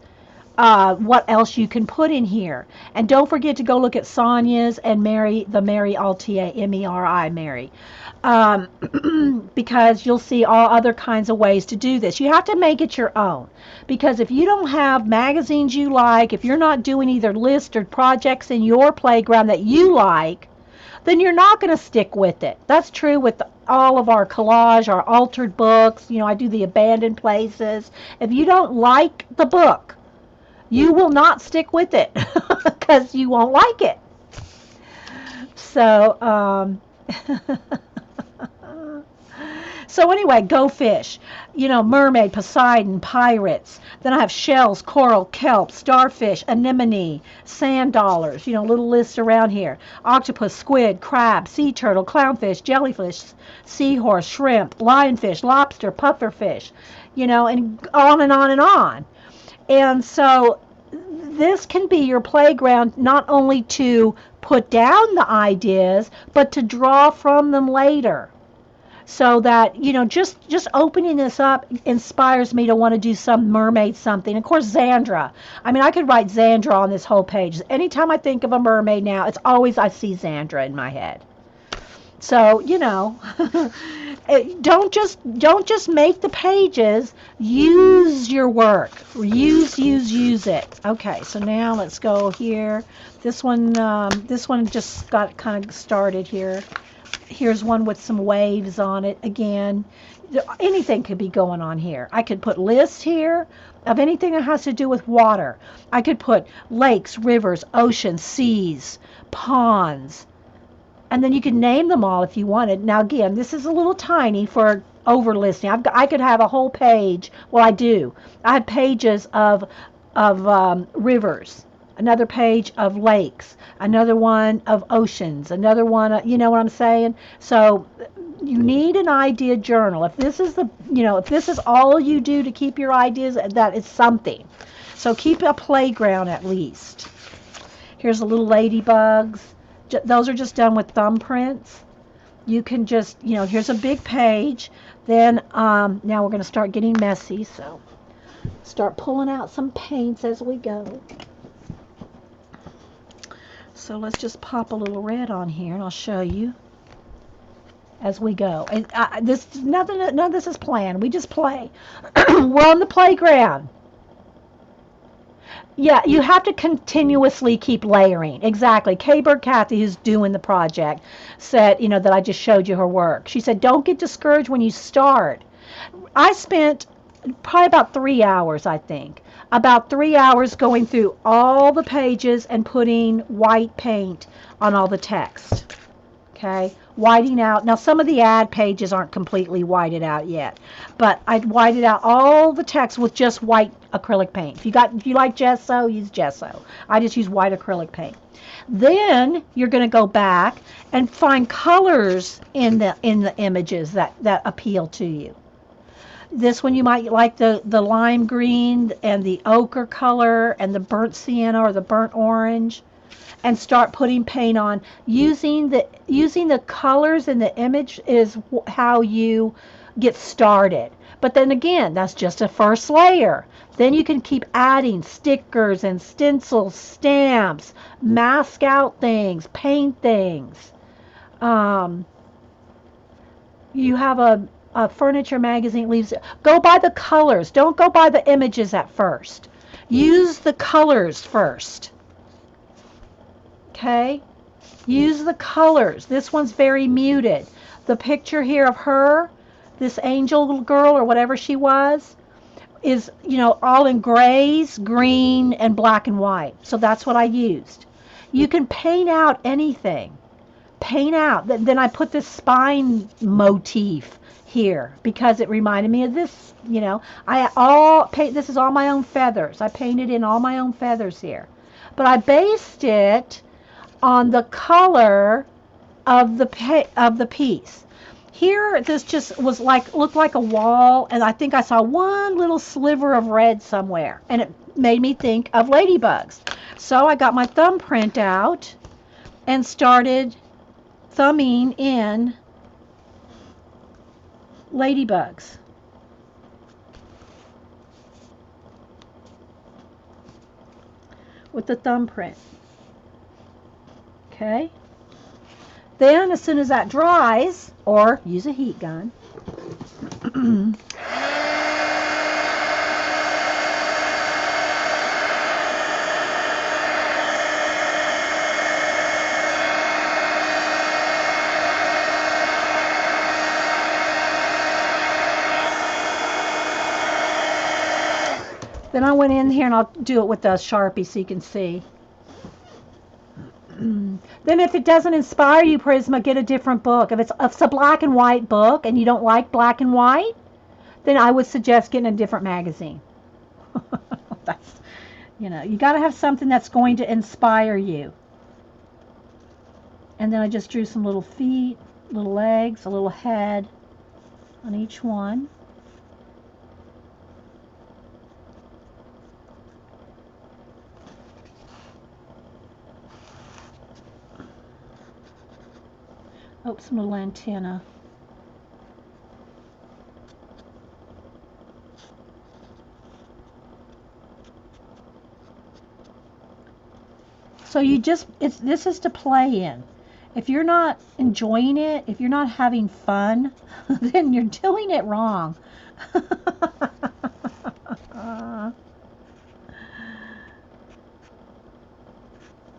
what else you can put in here. And don't forget to go look at Sonya's and Meri, the Meri Altia, Meri, Meri, because you'll see all other kinds of ways to do this. You have to make it your own, because if you don't have magazines you like, if you're not doing either lists or projects in your playground that you like, then you're not going to stick with it. That's true with all of our collage, our altered books. I do the abandoned places. If you don't like the book, you will not stick with it because you won't like it. So, so anyway, Go Fish. Mermaid, Poseidon, pirates. Then I have shells, coral, kelp, starfish, anemone, sand dollars. Little lists around here. Octopus, squid, crab, sea turtle, clownfish, jellyfish, seahorse, shrimp, lionfish, lobster, pufferfish. And on and on and on. And so this can be your playground not only to put down the ideas, but to draw from them later. So that, just opening this up inspires me to want to do some mermaid something. Of course, Xandra. I could write Xandra on this whole page. Anytime I think of a mermaid now, it's always I see Xandra in my head. So, don't just make the pages, use your work. Use it. Okay, so now let's go here. This one just got kind of started here. Here's one with some waves on it again. Anything could be going on here. I could put lists here of anything that has to do with water. I could put lakes, rivers, oceans, seas, ponds. And then you can name them all if you wanted. Now, again, this is a little tiny for overlisting. I could have a whole page. Well, I do. I have pages of rivers, another page of lakes, another one of oceans, another one, you know what I'm saying? So you need an idea journal. If this is if this is all you do to keep your ideas, that is something. So keep a playground at least. Here's the little ladybugs. Those are just done with thumbprints. You can just, here's a big page. Then now we're going to start getting messy. So start pulling out some paints as we go. So let's just pop a little red on here, and I'll show you as we go. And none of this is planned. We just play. We're on the playground. Yeah, you have to continuously keep layering. Exactly. K-Bird Kathy, who's doing the project, said, that I just showed you her work. She said, don't get discouraged when you start. I spent probably about 3 hours, I think. About 3 hours going through all the pages and putting white paint on all the text. Okay? whiting out. Now, some of the ad pages aren't completely whited out yet, but I'd whited out all the text with just white acrylic paint. If you like gesso, use gesso. I just use white acrylic paint. Then you're going to go back and find colors in the images that appeal to you. This one you might like the lime green and the ochre color and the burnt sienna or the burnt orange, and start putting paint on. Using the colors in the image is how you get started. But then again, that's just a first layer. Then you can keep adding stickers and stencils, stamps, mask out things, paint things. You have a furniture magazine leaves. Go by the colors. Don't go by the images at first. Use the colors first. Okay? Use the colors. This one's very muted. The picture here of her, this angel girl or whatever she was, is, all in grays, green, and black and white. So that's what I used. You can paint out anything. Paint out. Then I put this spine motif here because it reminded me of this. This is all my own feathers. I painted in all my own feathers here, but I based it on the color of the piece. Here, this just looked like a wall, and I think I saw one little sliver of red somewhere, and it made me think of ladybugs. So I got my thumbprint out and started thumbing in ladybugs. With the thumbprint. Okay. Then as soon as that dries, or use a heat gun, then I went in here and I'll do it with a Sharpie so you can see. Then if it doesn't inspire you, Prisma, get a different book. If it's a black and white book and you don't like black and white, then I would suggest getting a different magazine. That's, you got to have something that's going to inspire you. And then I just drew some little feet, little legs, a little head on each one. Oh, some little antenna. So this is to play in. If you're not enjoying it, if you're not having fun, then you're doing it wrong.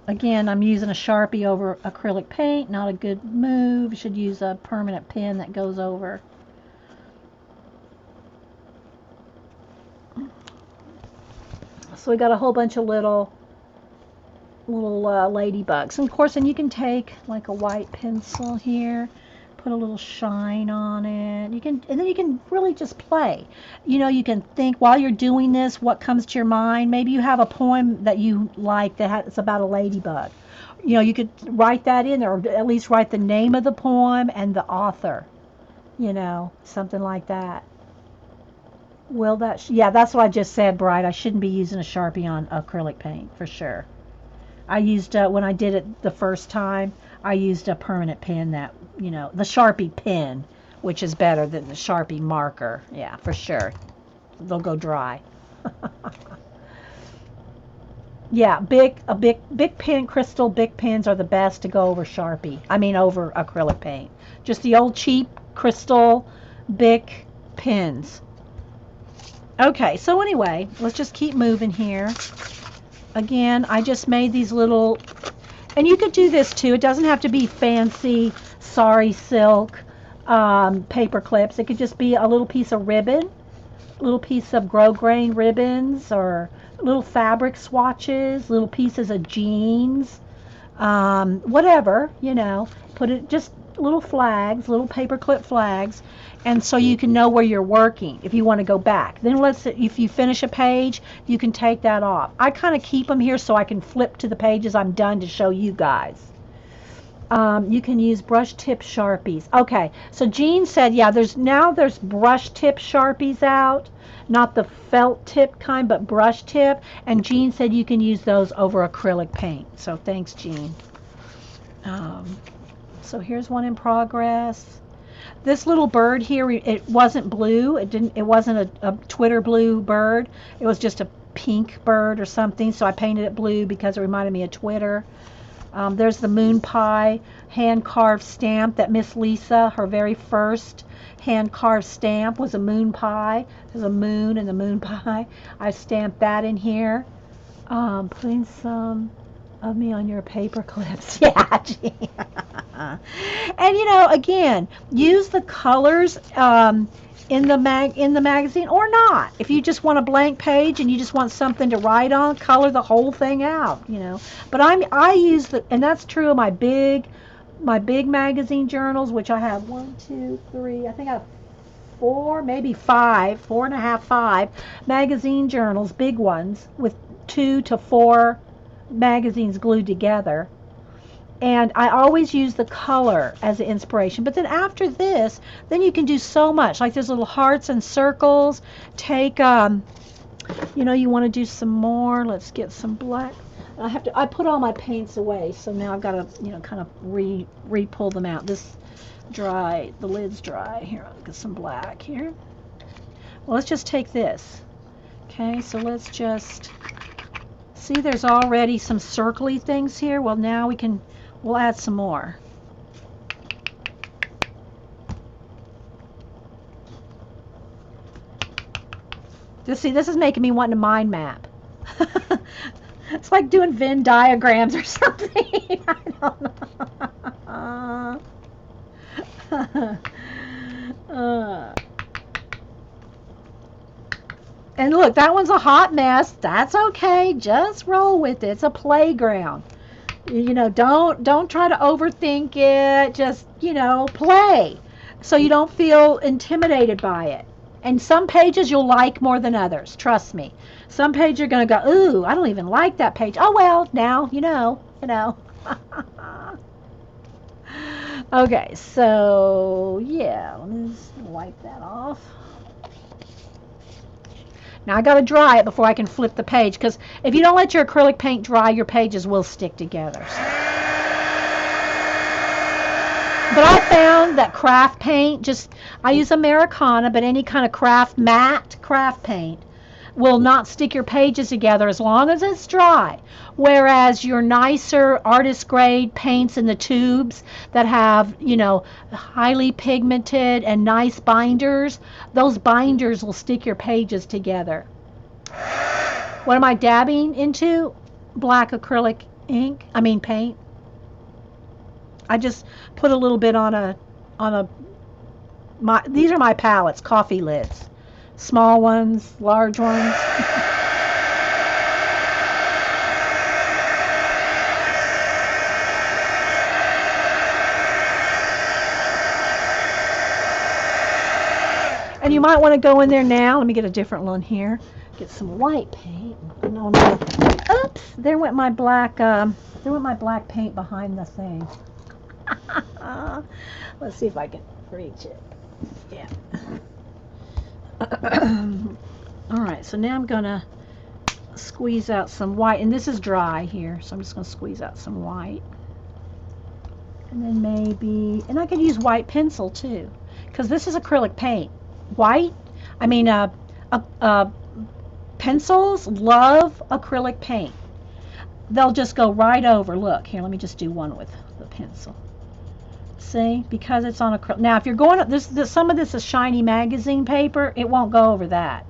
Again, I'm using a Sharpie over acrylic paint. Not a good move. You should use a permanent pen that goes over. So we got a whole bunch of little ladybugs. And of course, then you can take like a white pencil here, put a little shine on it. And then you can really just play. You can think while you're doing this, what comes to your mind. Maybe you have a poem that you like it's about a ladybug. You could write that in there, or at least write the name of the poem and the author. Something like that. Yeah, that's what I just said, Bright. I shouldn't be using a Sharpie on acrylic paint, for sure. I used, when I did it the first time, I used a permanent pen that, the Sharpie pen, which is better than the Sharpie marker. Yeah, for sure. They'll go dry. Yeah, big pen, crystal big pens are the best to go over over acrylic paint. Just the old cheap crystal big pens. Okay, so anyway, let's just keep moving here. Again, I just made these little, and you could do this too. It doesn't have to be fancy sari silk paper clips. It could just be a little piece of ribbon, a little piece of grosgrain ribbons, or little fabric swatches, little pieces of jeans, whatever, put it, just little flags, little paperclip flags, and so you can know where you're working if you want to go back. Then if you finish a page, you can take that off. I kind of keep them here so I can flip to the pages I'm done to show you guys. You can use brush tip Sharpies. Okay, so Jean said, yeah, there's brush tip Sharpies out, not the felt tip kind, but brush tip. And Jean said you can use those over acrylic paint. So thanks, Jean. So here's one in progress. This little bird here, it wasn't blue. It wasn't a Twitter blue bird. It was just a pink bird or something. So I painted it blue because it reminded me of Twitter. There's the moon pie hand-carved stamp that Miss Lisa, her very first hand-carved stamp was a moon pie. There's a moon and the moon pie. I stamped that in here. Putting some of me on your paper clips. Yeah, gee. And again, use the colors in the magazine or not. If you just want a blank page and you just want something to write on, color the whole thing out, But I use and that's true of my big magazine journals, which I have 1, 2, 3, I think I have 4, maybe 5, 4.5, 5 magazine journals, big ones with 2 to 4 magazines glued together. And I always use the color as an inspiration. But then after this, then you can do so much. Like there's little hearts and circles. Take, you want to do some more. Let's get some black. I put all my paints away, so now I've got to, kind of re-pull them out. This dry, the lid's dry. Here, I'll get some black here. Well, let's just take this. Okay, so let's just, see there's already some circly things here. Well, now we'll add some more. Just see, this is making me want to mind map. It's like doing Venn diagrams or something. I don't know. And look, that one's a hot mess. That's okay. Just roll with it. It's a playground. Don't try to overthink it. Just, play so you don't feel intimidated by it. And some pages you'll like more than others. Trust me. Some pages you're going to go, ooh, I don't even like that page. Oh, well, now you know. Okay, so, yeah, let me just wipe that off. Now I got to dry it before I can flip the page, because if you don't let your acrylic paint dry, your pages will stick together. But I found that craft paint, I use Americana, but any kind of matte craft paint will not stick your pages together as long as it's dry. Whereas your nicer artist grade paints in the tubes that have, highly pigmented and nice binders, those binders will stick your pages together. What am I dabbing into? Black acrylic paint. I just put a little bit on these are my palettes, coffee lids. Small ones, large ones. And you might want to go in there now. Let me get a different one here. Get some white paint. Oops! There went my black paint behind the thing. Let's see if I can reach it. Yeah. Alright, so now I'm going to squeeze out some white. And this is dry here, so I'm just going to squeeze out some white. And then and I could use white pencil too, because this is acrylic paint. Pencils love acrylic paint. They'll just go right over. Look, here, let me just do one with the pencil. See, because it's on acrylic. Now, if you're going up, some of this is shiny magazine paper. It won't go over that.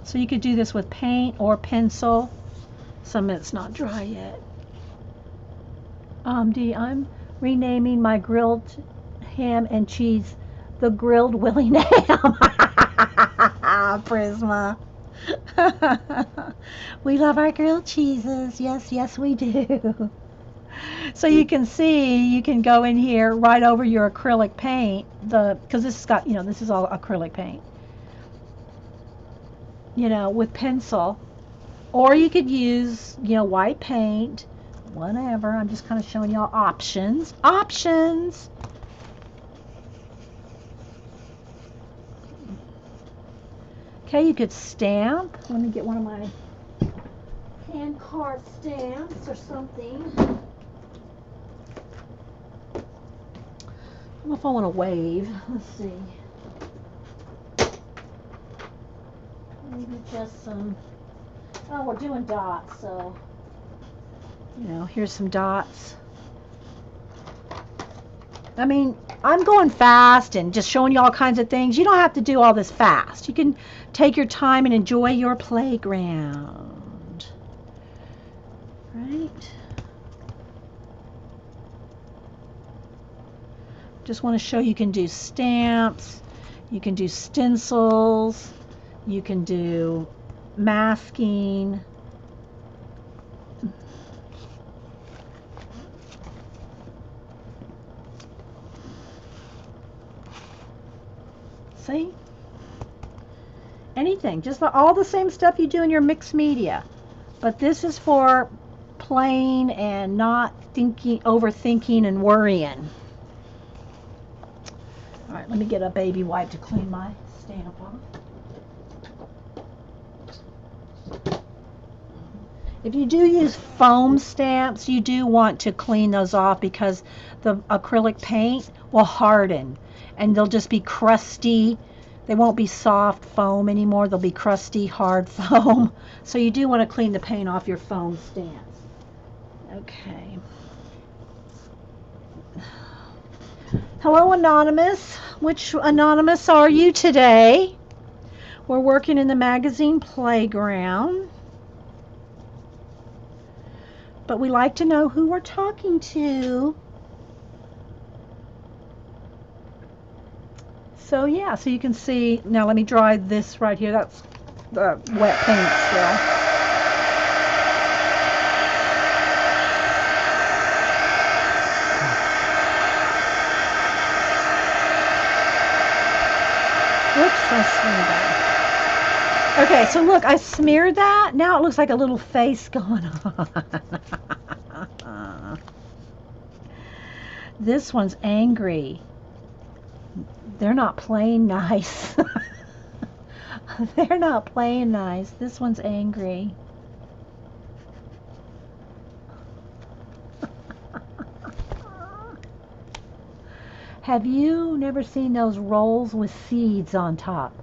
So you could do this with paint or pencil. Some of it's not dry yet. I'm renaming my grilled ham and cheese the grilled Willing Ham. Prisma. We love our grilled cheeses. Yes, yes, we do. So you can see, you can go in here right over your acrylic paint, because this has got, this is all acrylic paint, with pencil. Or you could use, white paint, whatever. I'm just kind of showing y'all options. Options! Okay, you could stamp. Let me get one of my hand card stamps or something. I don't know if I want to wave. Let's see. Maybe just some. Oh, we're doing dots, so here's some dots. I mean, I'm going fast and just showing you all kinds of things. You don't have to do all this fast. You can take your time and enjoy your playground. Right? Just want to show you can do stamps, you can do stencils, you can do masking. See? Anything, just all the same stuff you do in your mixed media. But this is for playing and not overthinking and worrying. All right, let me get a baby wipe to clean my stamp off. If you do use foam stamps, you do want to clean those off because the acrylic paint will harden and they'll just be crusty. They won't be soft foam anymore. They'll be crusty, hard foam. So you do want to clean the paint off your foam stamps. Okay. Hello, Anonymous. Which Anonymous are you today? We're working in the magazine playground. But we like to know who we're talking to. So yeah, so you can see, now let me dry this right here. That's the wet paint still. Whoops, I smeared that. Okay, so look, I smeared that. Now it looks like a little face going on. This one's angry. They're not playing nice. They're not playing nice. This one's angry. Have you never seen those rolls with seeds on top?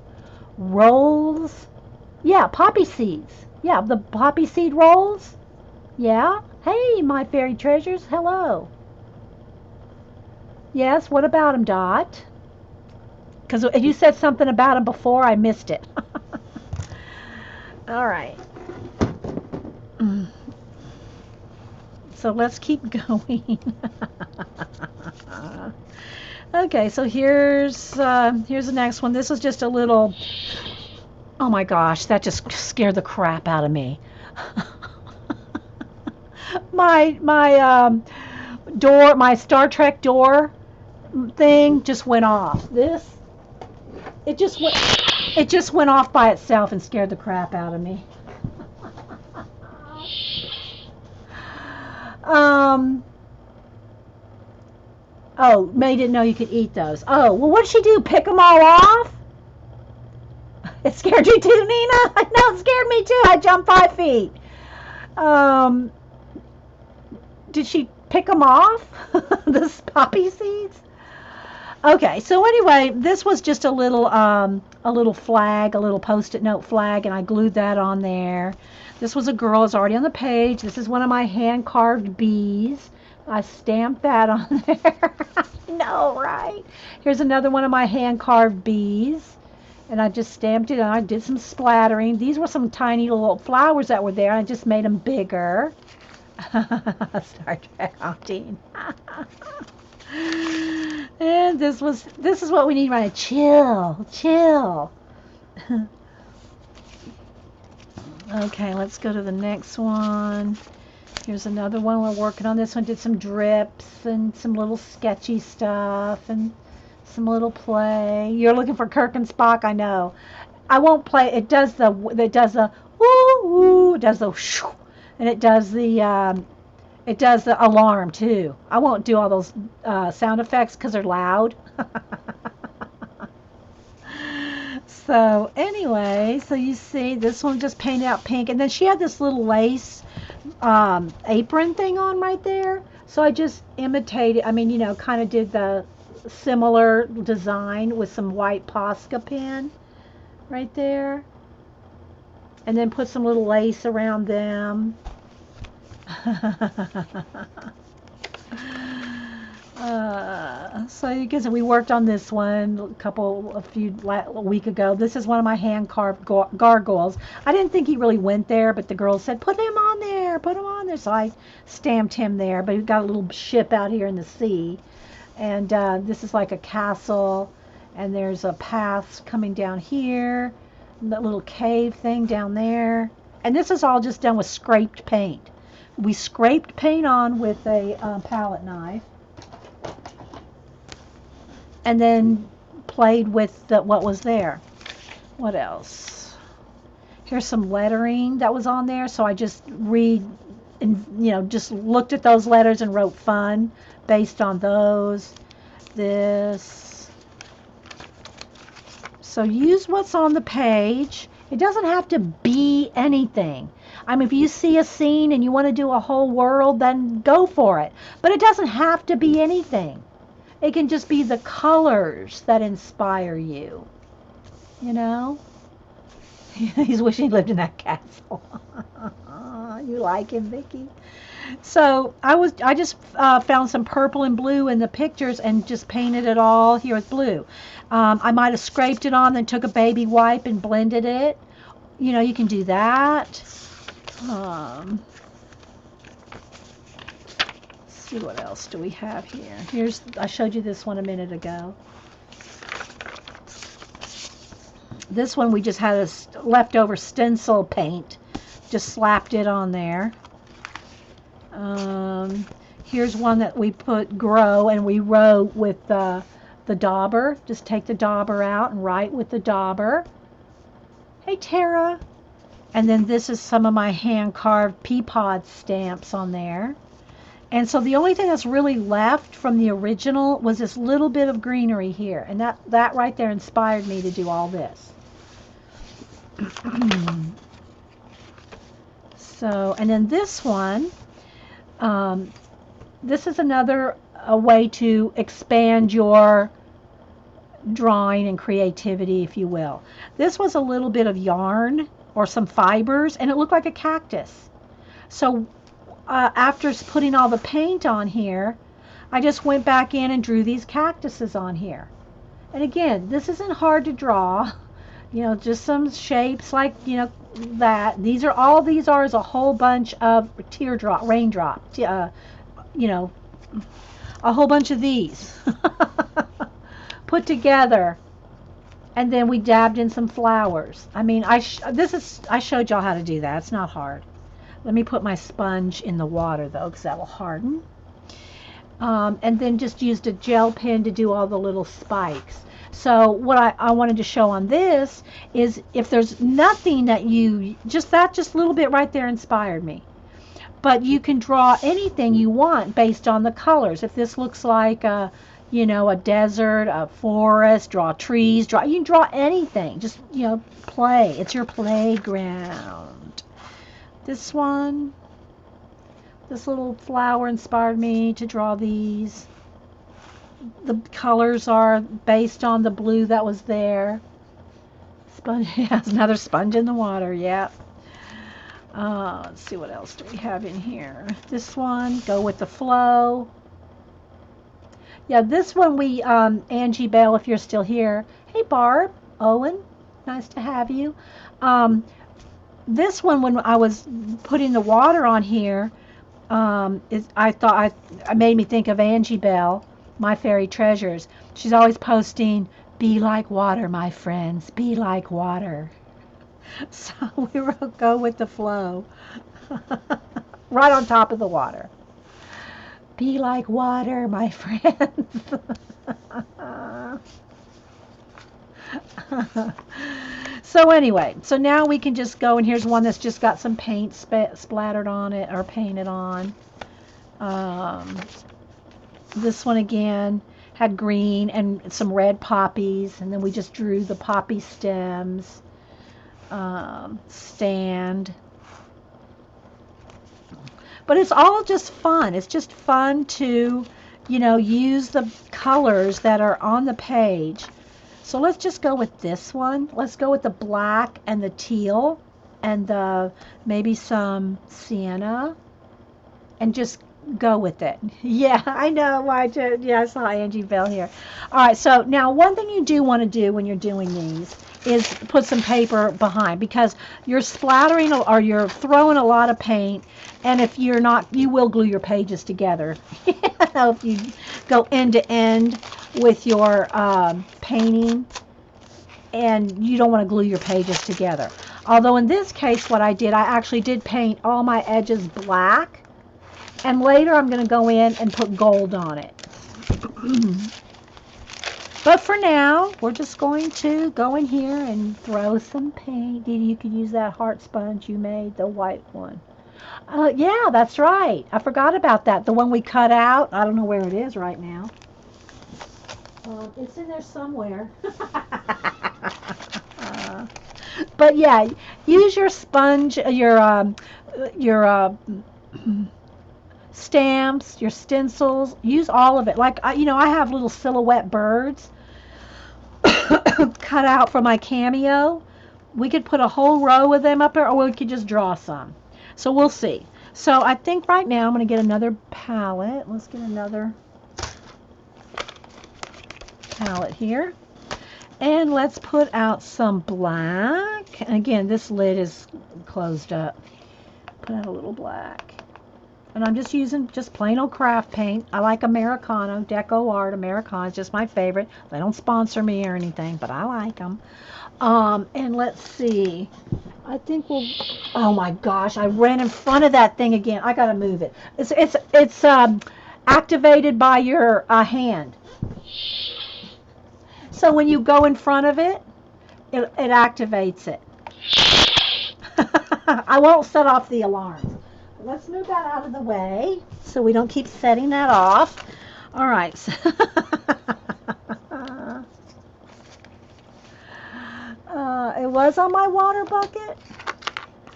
Rolls? Yeah, poppy seeds. Yeah, the poppy seed rolls. Yeah. Hey, my fairy treasures. Hello. Yes, what about them, Dot? Because you said something about them before, I missed it. All right. So let's keep going. Okay, so here's the next one. This is just a little. Oh my gosh, that just scared the crap out of me. my door, my Star Trek door thing just went off. It just went off by itself and scared the crap out of me. Oh, May didn't know you could eat those. Oh, well, what did she do? Pick them all off? It scared you too, Nina? No, it scared me too. I jumped 5 feet. Did she pick them off? The poppy seeds? Okay, so anyway, this was just a little flag, a little Post-it note flag, and I glued that on there. This was a girl. It's already on the page. This is one of my hand-carved bees. I stamped that on there. No, right? Here's another one of my hand-carved bees. And I just stamped it on. I did some splattering. These were some tiny little flowers that were there. I just made them bigger. Star Trek haunting. And this is what we need right now. Chill. Okay, let's go to the next one. Here's another one we're working on. This one did some drips and some little sketchy stuff and some little play. You're looking for Kirk and Spock, I know. I won't play. It does the woo woo. It does the shoo, and it does the alarm too. I won't do all those sound effects because they're loud. So anyway, so you see this one just painted out pink, and then she had this little lace apron thing on right there. So I just imitated. I mean, kind of did the similar design with some white Posca pen right there, and then put some little lace around them. So you guys, we worked on this one a week ago. This is one of my hand carved gargoyles. I didn't think he really went there, but the girls said put him on there, put him on there. So I stamped him there. But he's got a little ship out here in the sea, and this is like a castle, and there's a path coming down here, that little cave thing down there, and this is all just done with scraped paint. We scraped paint on with a palette knife, and then played with what was there. What else? Here's some lettering that was on there, so I just just looked at those letters and wrote fun based on those. This. So use what's on the page. It doesn't have to be anything. I mean, if you see a scene and you want to do a whole world, then go for it. But it doesn't have to be anything. It can just be the colors that inspire you. He's wishing he lived in that castle. You like him, Vicky? So I just found some purple and blue in the pictures and just painted it all here with blue. I might have scraped it on, then took a baby wipe and blended it. You can do that. Let's see, what else do we have here? I showed you this one a minute ago. This one we just had a leftover stencil paint. Just slapped it on there. Here's one that we put grow, and we wrote with the dauber. Just take the dauber out and write with the dauber. Hey, Tara. And then this is some of my hand-carved pea pod stamps on there. And so the only thing that's really left from the original was this little bit of greenery here. And that right there inspired me to do all this. So, and then this one, this is another way to expand your drawing and creativity, if you will. This was a little bit of yarn or some fibers, and it looked like a cactus. So after putting all the paint on here, I just went back in and drew these cactuses on here. And again, this isn't hard to draw. Just some shapes like, that. All these are is a whole bunch of raindrop, a whole bunch of these put together. And then we dabbed in some flowers. I mean, I showed y'all how to do that. It's not hard. Let me put my sponge in the water, though, because that will harden. And then just used a gel pen to do all the little spikes. So what I wanted to show on this is if there's nothing that just a little bit right there inspired me. But you can draw anything you want based on the colors. If this looks like a desert, a forest, draw trees, you can draw anything. Just, play. It's your playground. This one, this little flower inspired me to draw these. The colors are based on the blue that was there. Sponge, yes, another sponge in the water, yeah. Let's see, what else do we have in here? This one, go with the flow. Yeah, this one Angie Bell, if you're still here. Hey, Barb, Owen, nice to have you. This one, when I was putting the water on here, it made me think of Angie Bell, My Fairy Treasures. She's always posting, be like water, my friends, be like water. So we will go with the flow. Right on top of the water. Be like water, my friends. So anyway, so now we can just go, and here's one that's just got some paint splattered on it, or painted on. Um, this one again had green and some red poppies, and then we just drew the poppy stems, stand. But it's all just fun. It's just fun to, use the colors that are on the page. So let's just go with this one. Let's go with the black and the teal and the maybe some sienna, and just go with it. Yeah, I know. Yeah, I saw Angie Bell here. All right, so now one thing you do want to do when you're doing these is put some paper behind, because you're splattering or you're throwing a lot of paint, and if you're not, you will glue your pages together. If you go end to end with your painting, and you don't want to glue your pages together. Although in this case, what I actually did paint all my edges black, and later I'm going to go in and put gold on it. But for now, we're just going to go in here and throw some paint. You could use that heart sponge you made, the white one. Yeah, that's right. I forgot about that. The one we cut out. I don't know where it is right now. It's in there somewhere. But yeah, use your sponge, your stamps, your stencils. Use all of it. Like I have little silhouette birds cut out for my cameo. We could put a whole row of them up there, or we could just draw some. So we'll see. So I think right now I'm going to get another palette. Let's get another palette here. And let's put out some black. And again, this lid is closed up. Put out a little black. And I'm just using just plain old craft paint. I like Americano, Deco Art Americano. It's just my favorite. They don't sponsor me or anything, but I like them. And let's see. I think we'll... Oh my gosh, I ran in front of that thing again. I gotta move it. It's activated by your hand. So when you go in front of it, it activates it. I won't set off the alarms. Let's move that out of the way so we don't keep setting that off. All right. It was on my water bucket.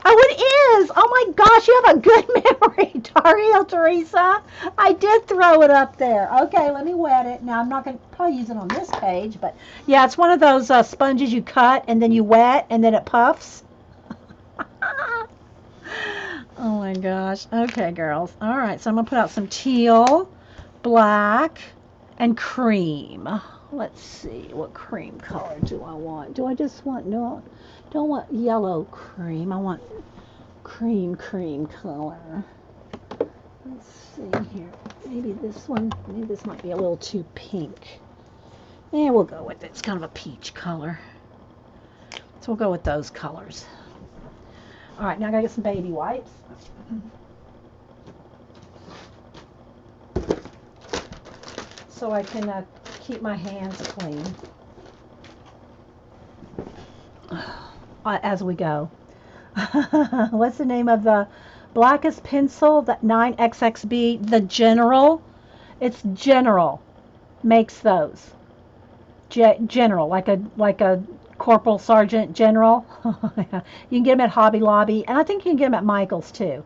Oh, it is. Oh my gosh, you have a good memory, Dario, Teresa. I did throw it up there. Okay, let me wet it. Now, I'm not going to probably use it on this page, but yeah, it's one of those sponges you cut and then you wet and then it puffs. Oh my gosh. Okay, girls. All right, so I'm going to put out some teal, black, and cream. Let's see, what cream color do I want? Do I just want, no, don't want yellow cream. I want cream color. Let's see here. Maybe this one, maybe this might be a little too pink. Yeah, we'll go with it. It's kind of a peach color. So we'll go with those colors. All right, now I gotta get some baby wipes. So I can keep my hands clean as we go. What's the name of the blackest pencil? That 9XXB, the General. It's General makes those. General, like a Corporal Sergeant General. You can get them at Hobby Lobby, and I think you can get them at Michael's too.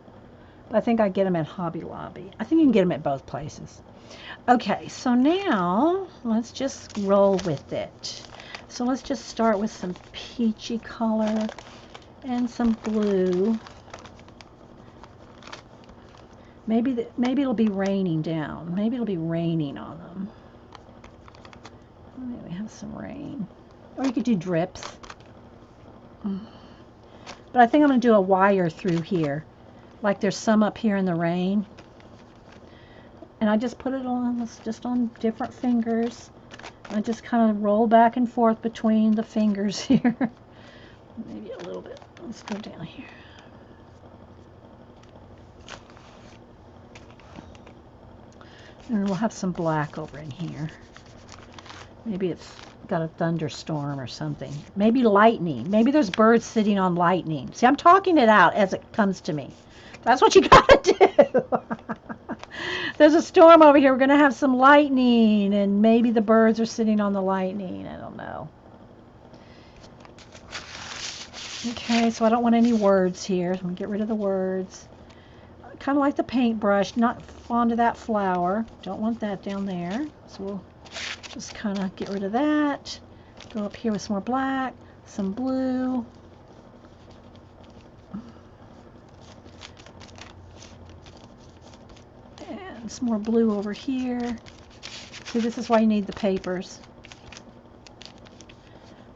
But I think I get them at Hobby Lobby. I think you can get them at both places. Okay, so now let's just roll with it. So let's just start with some peachy color and some blue. Maybe it'll be raining down. Maybe it'll be raining on them. Maybe we have some rain. Or you could do drips. But I think I'm going to do a wire through here. Like there's some up here in the rain. And I just put it on, just on different fingers. I just kind of roll back and forth between the fingers here. Maybe a little bit. Let's go down here. And we'll have some black over in here. Maybe it's got a thunderstorm or something. Maybe lightning. Maybe there's birds sitting on lightning. See, I'm talking it out as it comes to me. That's what you gotta do. There's a storm over here. We're gonna have some lightning, and maybe the birds are sitting on the lightning. I don't know. Okay, so I don't want any words here. So I'm gonna get rid of the words. Kind of like the paintbrush, not fond of that flower. Don't want that down there. So we'll just kind of get rid of that. Go up here with some more black, some blue. And some more blue over here. See, this is why you need the papers.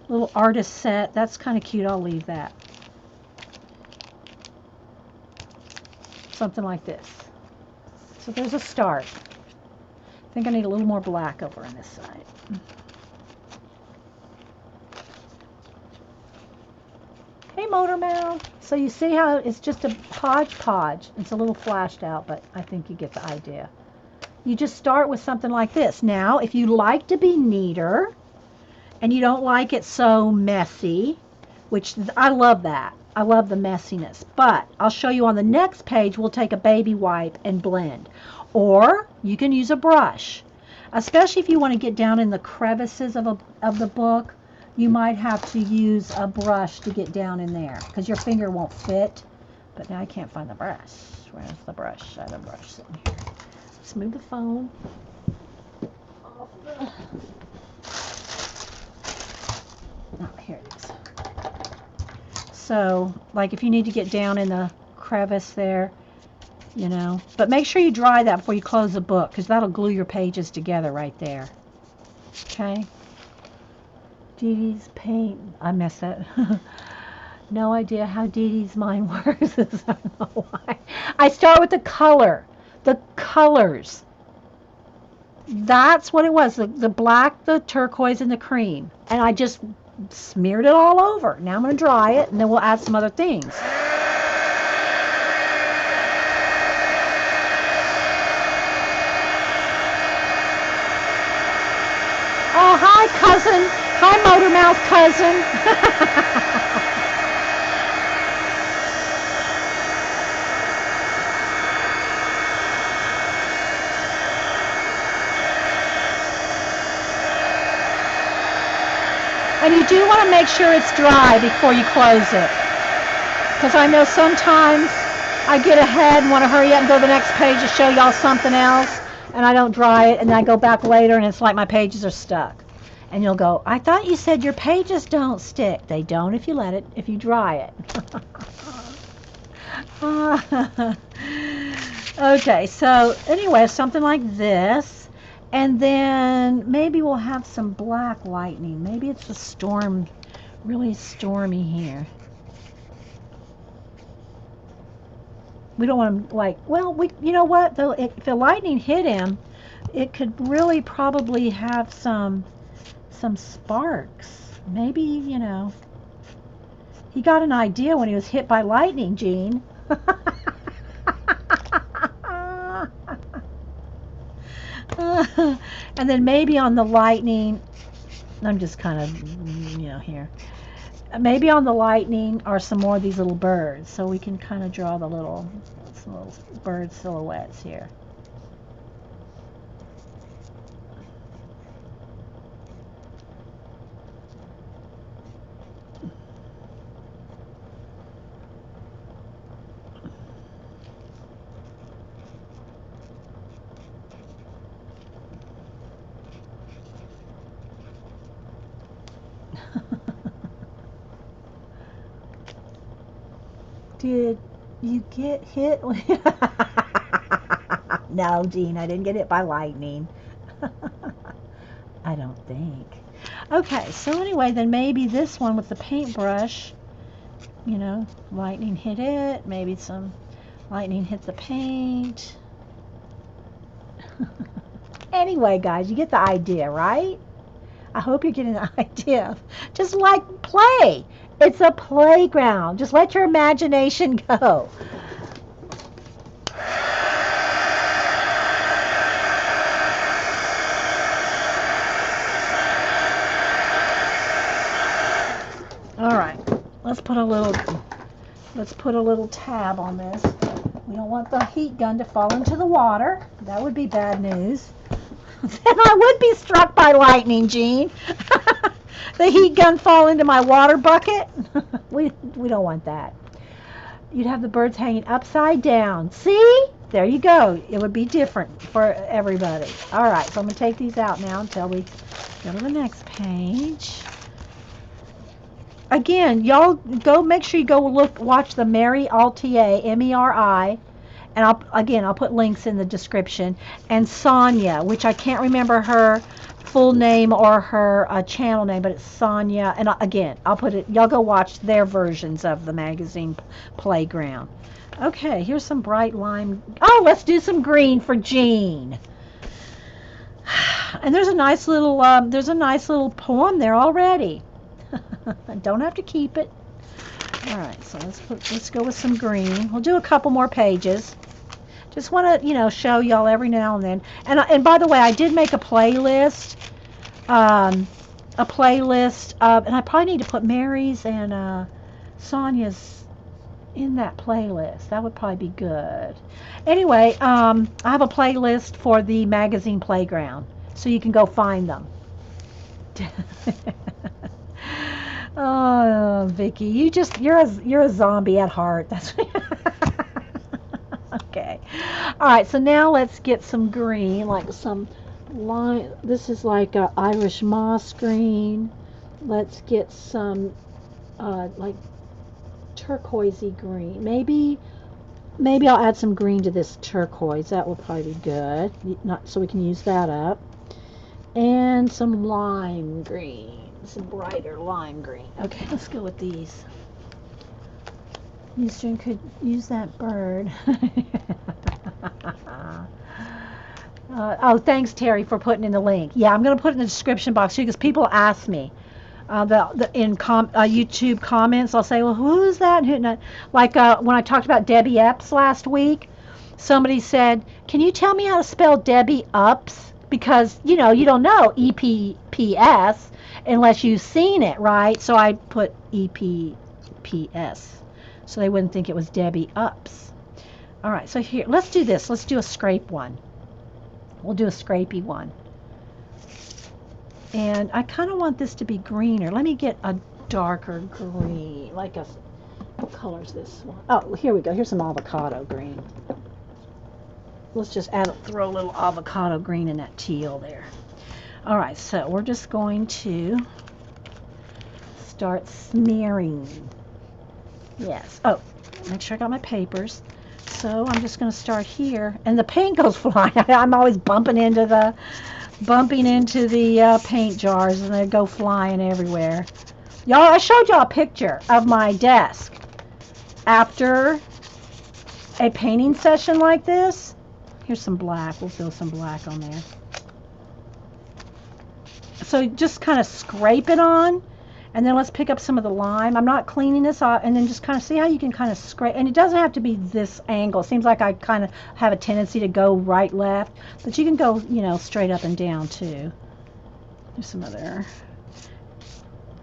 Little artist set. That's kind of cute. I'll leave that. Something like this. So there's a start. I think I need a little more black over on this side. Hey, Motor Mouth. So you see how it's just a hodgepodge. It's a little flashed out, but I think you get the idea. You just start with something like this. Now, if you like to be neater and you don't like it so messy, which I love that. I love the messiness. But I'll show you on the next page, we'll take a baby wipe and blend. Or you can use a brush. Especially if you want to get down in the crevices of the book, you might have to use a brush to get down in there because your finger won't fit. But now I can't find the brush. Where's the brush? I have a brush sitting here. Let's move the phone off the... Oh, here it is. So, like if you need to get down in the crevice there, you know. But make sure you dry that before you close the book because that'll glue your pages together right there. Okay? Dee Dee's paint. I messed that. No idea how Dee Dee's mind works. I don't know why. I start with the color. The colors. That's what it was. The black, the turquoise, and the cream. And I just smeared it all over. Now I'm going to dry it, and then we'll add some other things. Oh, hi, cousin. Hi, Motor Mouth cousin. And you do want to make sure it's dry before you close it. Because I know sometimes I get ahead and want to hurry up and go to the next page to show y'all something else. And I don't dry it. And then I go back later and it's like my pages are stuck. And you'll go, I thought you said your pages don't stick. They don't if you dry it. Okay, so anyway, something like this. And then maybe we'll have some black lightning. Maybe it's a storm, really stormy here. We don't want him like, well, you know what? Though, if the lightning hit him, it could really probably have some sparks. Maybe, you know, he got an idea when he was hit by lightning, Jean. And then maybe on the lightning, I'm just kind of, you know, here. Maybe on the lightning are some more of these little birds. So we can kind of draw some little bird silhouettes here. Did you get hit? No, Jean, I didn't get hit by lightning. I don't think. Okay, so anyway, then maybe this one with the paintbrush, you know, lightning hit it, maybe some lightning hit the paint. Anyway, guys, you get the idea, right? I hope you're getting the idea. Just like play. It's a playground. Just let your imagination go. All right, let's put a little tab on this. We don't want the heat gun to fall into the water. That would be bad news. Then I would be struck by lightning, Jean. The heat gun fall into my water bucket. We don't want that. You'd have the birds hanging upside down. See? There you go. It would be different for everybody. All right, so I'm going to take these out now until we go to the next page. Again, y'all go make sure you go watch the Meri Altier, Meri, and I'll put links in the description, and Sonya, which I can't remember her full name or her channel name, but it's Sonya. And again, I'll put it. Y'all go watch their versions of the magazine Playground. Okay, here's some bright lime. Oh, let's do some green for Jean. And there's a nice little poem there already. Don't have to keep it. All right, so let's go with some green. We'll do a couple more pages. Just want to, show y'all every now and then. And by the way, I did make a playlist. And I probably need to put Meri's and Sonya's in that playlist. That would probably be good. Anyway, I have a playlist for the magazine Playground, so you can go find them. Oh, Vicky, you're a zombie at heart. That's okay. All right, so now let's get some green, like some lime. This is like a Irish moss green. Let's get some like turquoisey green. Maybe I'll add some green to this turquoise. That will probably be good. Not so we can use that up. And some lime green. Some brighter lime green. Okay, let's go with these. Eastern could use that bird. Oh, thanks, Terry, for putting in the link. Yeah, I'm going to put it in the description box too, because people ask me in YouTube comments. I'll say, well, who is that? And who not? Like when I talked about Debbie Epps last week, somebody said, can you tell me how to spell Debbie Epps? Because, you don't know EPPS unless you've seen it, right? So I put EPPS so they wouldn't think it was Debbie Ups. All right, so here, let's do this. Let's do a scrape one. We'll do a scrapey one. And I kind of want this to be greener. Let me get a darker green, what color is this one? Oh, here we go. Here's some avocado green. Let's just throw a little avocado green in that teal there. All right, so we're just going to start smearing. Yes. Oh, make sure I got my papers. So I'm just going to start here, and the paint goes flying. I'm always bumping into the paint jars, and they go flying everywhere. Y'all, I showed y'all a picture of my desk after a painting session like this. Here's some black. We'll fill some black on there. So just kind of scrape it on, and then let's pick up some of the lime. I'm not cleaning this off, and then just kind of see how you can kind of scrape. And it doesn't have to be this angle. It seems like I kind of have a tendency to go right, left, but you can go, straight up and down too. There's some other.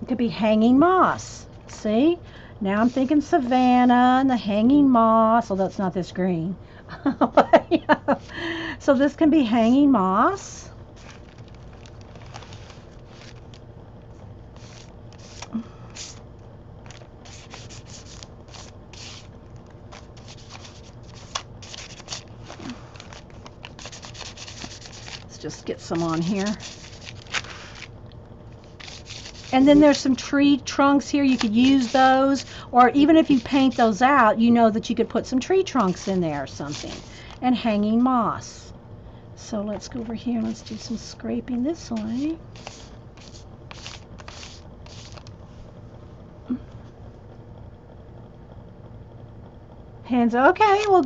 It could be hanging moss. See? Now I'm thinking Savannah and the hanging moss, although it's not this green. Yeah. So this can be hanging moss. Let's just get some on here. And then there's some tree trunks here. You could use those, or even if you paint those out, you know that you could put some tree trunks in there or something. And hanging moss. So let's go over here and let's do some scraping this way. Hands, okay, well,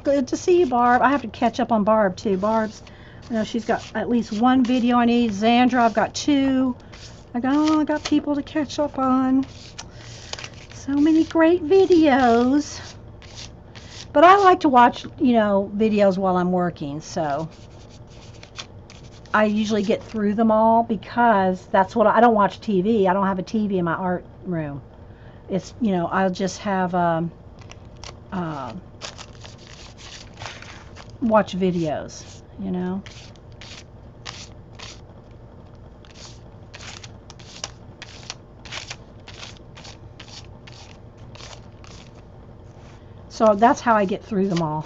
good to see you, Barb. I have to catch up on Barb too. Barb's, she's got at least one video I need. Xandra, I've got two. I got people to catch up on. So many great videos. But I like to watch, videos while I'm working, so I usually get through them all because that's what I don't watch TV. I don't have a TV in my art room. It's, I'll just have uh, watch videos. So that's how I get through them all.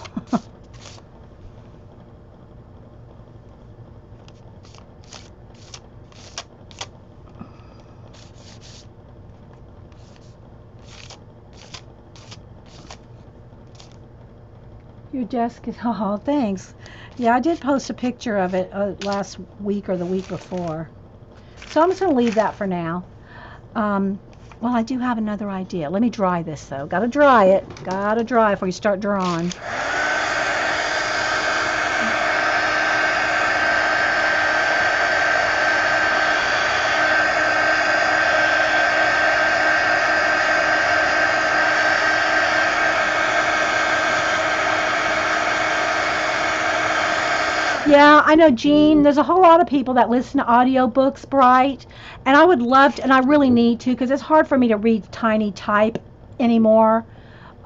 Your desk is, oh, thanks. Yeah, I did post a picture of it last week or the week before. So I'm just going to leave that for now. Well, I do have another idea. Let me dry this, though. Got to dry it. Got to dry before you start drawing. Yeah, I know, Jean. There's a whole lot of people that listen to audiobooks, Bright, and I would love to, and I really need to, because it's hard for me to read tiny type anymore.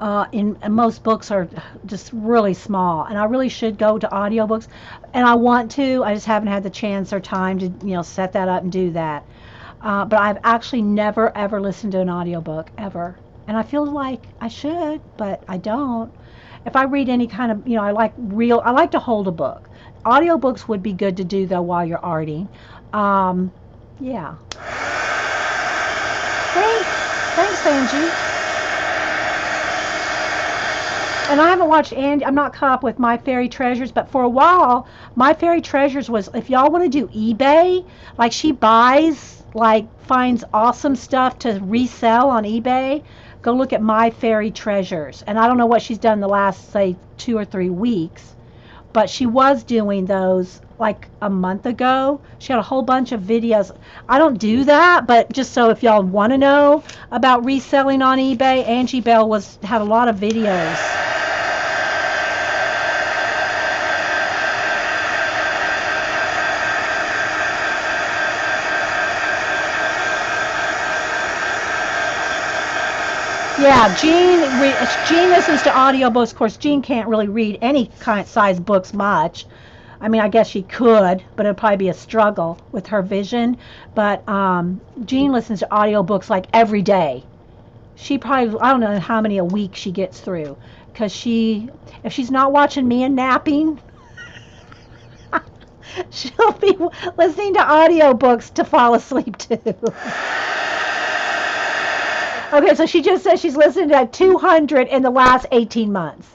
And most books are just really small, and I really should go to audiobooks, and I want to. I just haven't had the chance or time to, set that up and do that. But I've actually never ever listened to an audiobook ever, and I feel like I should, but I don't. If I read any kind of, I like to hold a book. Audiobooks would be good to do though while you're arting. Yeah. Thanks, Angie. And I haven't watched Andy. I'm not caught up with My Fairy Treasures, but for a while, My Fairy Treasures was, if y'all want to do eBay, like she buys, finds awesome stuff to resell on eBay, go look at My Fairy Treasures. And I don't know what she's done the last, say, 2 or 3 weeks, but she was doing those like a month ago. She had a whole bunch of videos. I don't do that, but just so if y'all want to know about reselling on eBay, Angie Bell had a lot of videos. Yeah, Jean listens to audiobooks. Of course, Jean can't really read any kind of size books much. I mean, I guess she could, but it'd probably be a struggle with her vision. But Jean listens to audiobooks like every day. She probably, I don't know how many a week she gets through. Because if she's not watching me and napping, she'll be listening to audiobooks to fall asleep too. Okay, so she just said she's listened to 200 in the last 18 months.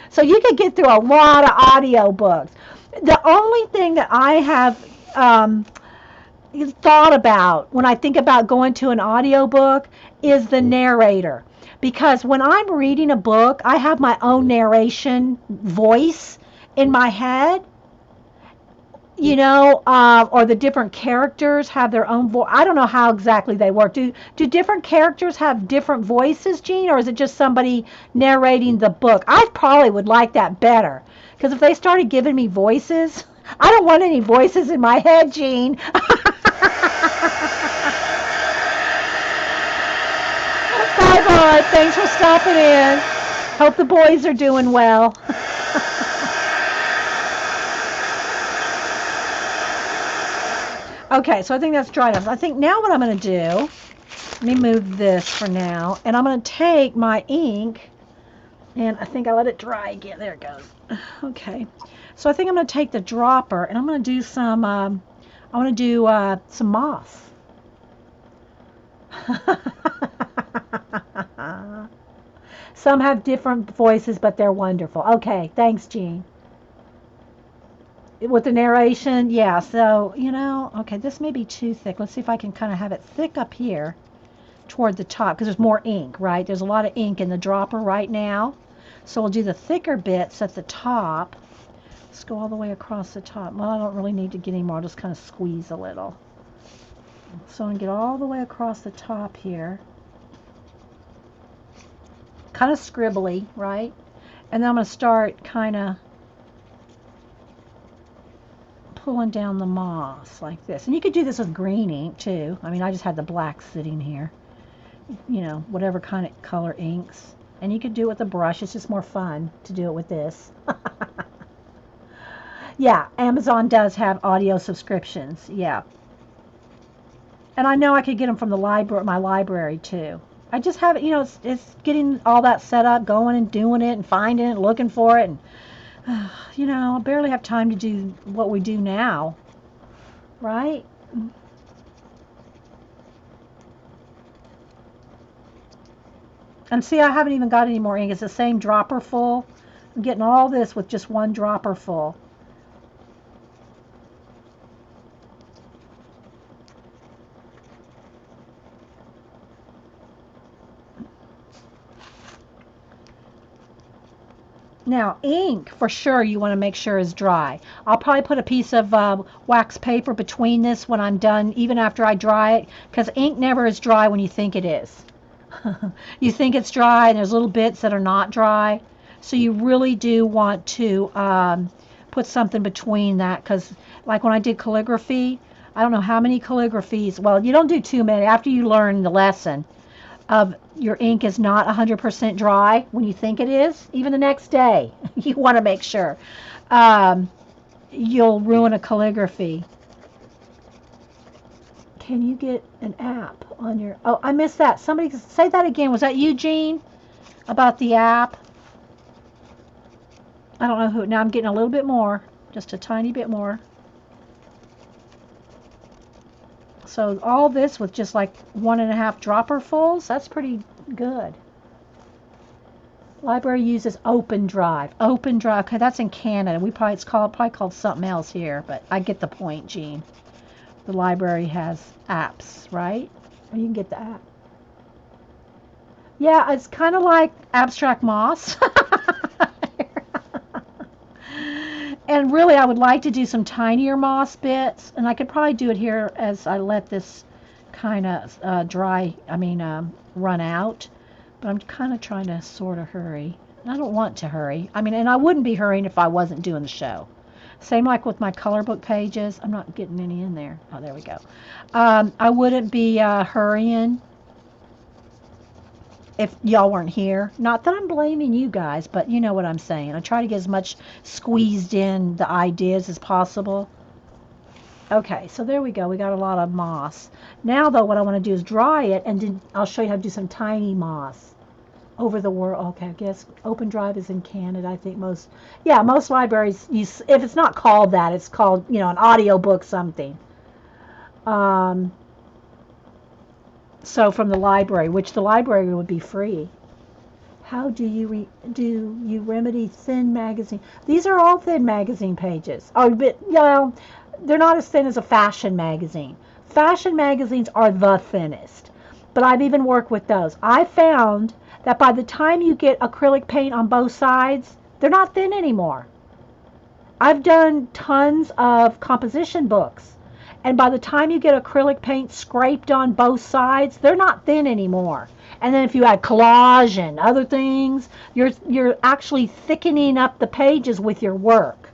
So you could get through a lot of audiobooks. The only thing that I have thought about when I think about going to an audiobook is the narrator. Because when I'm reading a book, I have my own narration voice in my head. Or the different characters have their own voice. I don't know how exactly they work. Do different characters have different voices, Jean, or is it just somebody narrating the book? I probably would like that better, because if they started giving me voices, I don't want any voices in my head, Jean. Bye, thanks for stopping in. Hope the boys are doing well. Okay, so I think that's dry enough. I think now what I'm going to do, let me move this for now, and I'm going to take my ink, and I think I let it dry again. There it goes. Okay, so I think I'm going to take the dropper, and I'm going to do some, I want to do some moss. Some have different voices, but they're wonderful. Okay, thanks, Jean. With the narration, yeah, so, okay, this may be too thick. Let's see if I can kind of have it thick up here toward the top, because there's more ink, right? There's a lot of ink in the dropper right now. So we'll do the thicker bits at the top. Let's go all the way across the top. Well, I don't really need to get any more. I'll just kind of squeeze a little. So I'm going to get all the way across the top here. kind of scribbly, right? And then I'm going to start kind of pulling down the moss like this. And you could do this with green ink too. I mean, I just had the black sitting here. You know, whatever kind of color inks. And you could do it with a brush. It's just more fun to do it with this. Yeah, Amazon does have audio subscriptions. Yeah. And I know I could get them from the library, my library too. I just have it, you know, it's getting all that set up, going and doing it and finding it, looking for it, and you know, I barely have time to do what we do now, right? And see, I haven't even got any more ink. It's the same dropper full. I'm getting all this with just one dropper full. Now, ink, for sure, you want to make sure is dry. I'll probably put a piece of wax paper between this when I'm done, even after I dry it, because ink never is dry when you think it is. You think it's dry, and there's little bits that are not dry. So you really do want to put something between that, because like when I did calligraphy, I don't know how many calligraphies, well, you don't do too many after you learn the lesson of your ink is not 100% dry when you think it is, even the next day. You want to make sure. You'll ruin a calligraphy. Can you get an app on your... Oh, I missed that. Somebody say that again. Was that you, Jean? About the app? I don't know who. Now I'm getting a little bit more. Just a tiny bit more. So all this with just like 1.5 dropper fulls, that's pretty good. Library uses Open Drive. Open Drive. Okay, that's in Canada. It's probably called something else here, but I get the point, Jean. The library has apps, right? Or you can get the app. Yeah, it's kind of like abstract moss. And really, I would like to do some tinier moss bits, and I could probably do it here as I let this kind of run out. But I'm kind of trying to sort of hurry. And I don't want to hurry. I mean, and I wouldn't be hurrying if I wasn't doing the show. Same like with my color book pages. I'm not getting any in there. Oh, there we go. I wouldn't be hurrying if y'all weren't here. Not that I'm blaming you guys, but you know what I'm saying. I try to get as much squeezed in the ideas as possible. Okay, so there we go. We got a lot of moss. Now, though, what I want to do is dry it, and then I'll show you how to do some tiny moss over the world. Okay, I guess Open Drive is in Canada. I think most libraries use, if it's not called that, it's called, you know, an audio book something. So from the library, which the library would be free. How do you remedy thin magazine? These are all thin magazine pages. Oh, but you know, they're not as thin as a fashion magazine. Fashion magazines are the thinnest, but I've even worked with those. I found that by the time you get acrylic paint on both sides, they're not thin anymore. I've done tons of composition books. And by the time you get acrylic paint scraped on both sides, they're not thin anymore. And then if you add collage and other things, you're actually thickening up the pages with your work.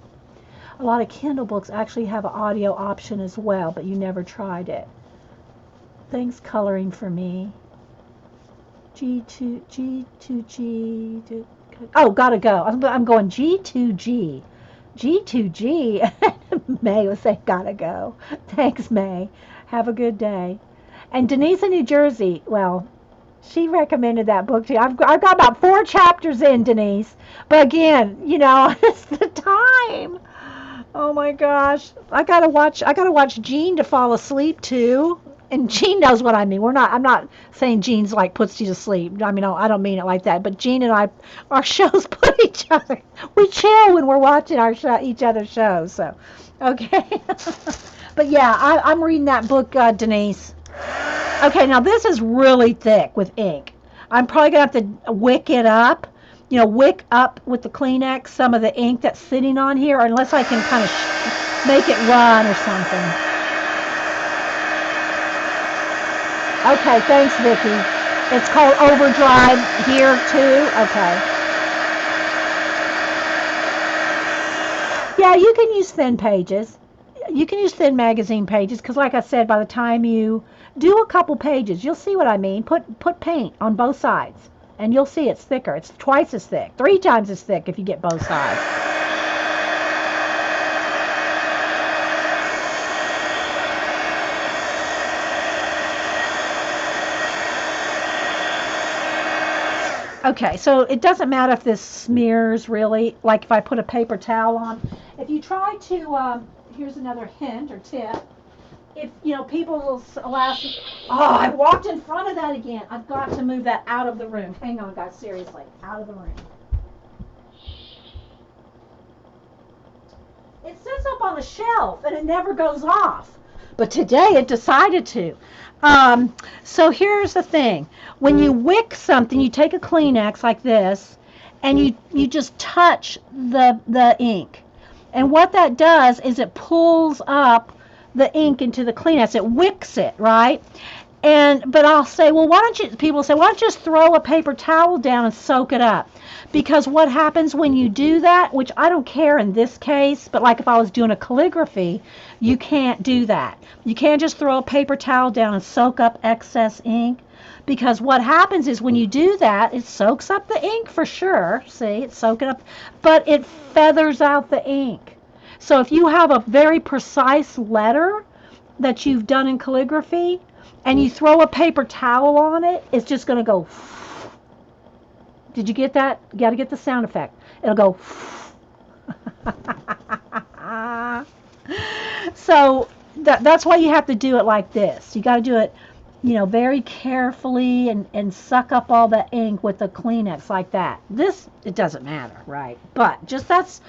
A lot of Kindle books actually have an audio option as well, but you never tried it. Thanks coloring for me. G2G. Oh, gotta go. I'm going G2G. G2G. May was saying, gotta go. Thanks, May. Have a good day. And Denise in New Jersey, well, she recommended that book to you. I've got about 4 chapters in, Denise. But again, you know, it's the time. Oh my gosh. I gotta watch Jean to fall asleep to. And Jean knows what I mean. I'm not saying Jean's like puts you to sleep. I mean, no, I don't mean it like that. But Jean and I, our shows put each other. We chill when we're watching each other's shows. So, okay. But yeah, I'm reading that book, Denise. Okay, now this is really thick with ink. I'm probably gonna have to wick it up. You know, wick up with the Kleenex some of the ink that's sitting on here, unless I can kind of make it run or something. Okay, thanks, Vicki. It's called Overdrive here too. Okay. Yeah, you can use thin pages. You can use thin magazine pages because, like I said, by the time you do a couple pages, you'll see what I mean. Put paint on both sides, and you'll see it's thicker. It's twice as thick, 3 times as thick if you get both sides. Okay, so it doesn't matter if this smears really, like if I put a paper towel on. If you try to, here's another hint or tip. If, people will last, oh, I walked in front of that again. I've got to move that out of the room. Hang on, guys, seriously, out of the room. It sits up on the shelf and it never goes off. But today it decided to. So here's the thing. When you wick something, you take a Kleenex like this and you just touch the ink. And what that does is it pulls up the ink into the Kleenex. It wicks it, right? But I'll say, well, people say, why don't you just throw a paper towel down and soak it up? Because what happens when you do that, which I don't care in this case, but like if I was doing a calligraphy, you can't do that. You can't just throw a paper towel down and soak up excess ink. Because what happens is when you do that, it soaks up the ink for sure. See, it's soaking up, but it feathers out the ink. So if you have a very precise letter that you've done in calligraphy, and you throw a paper towel on it, it's just going to go. Did you get that? You got to get the sound effect. It'll go. So that's why you have to do it like this. You got to do it, very carefully and suck up all the ink with the Kleenex like that. It doesn't matter, right? But just that's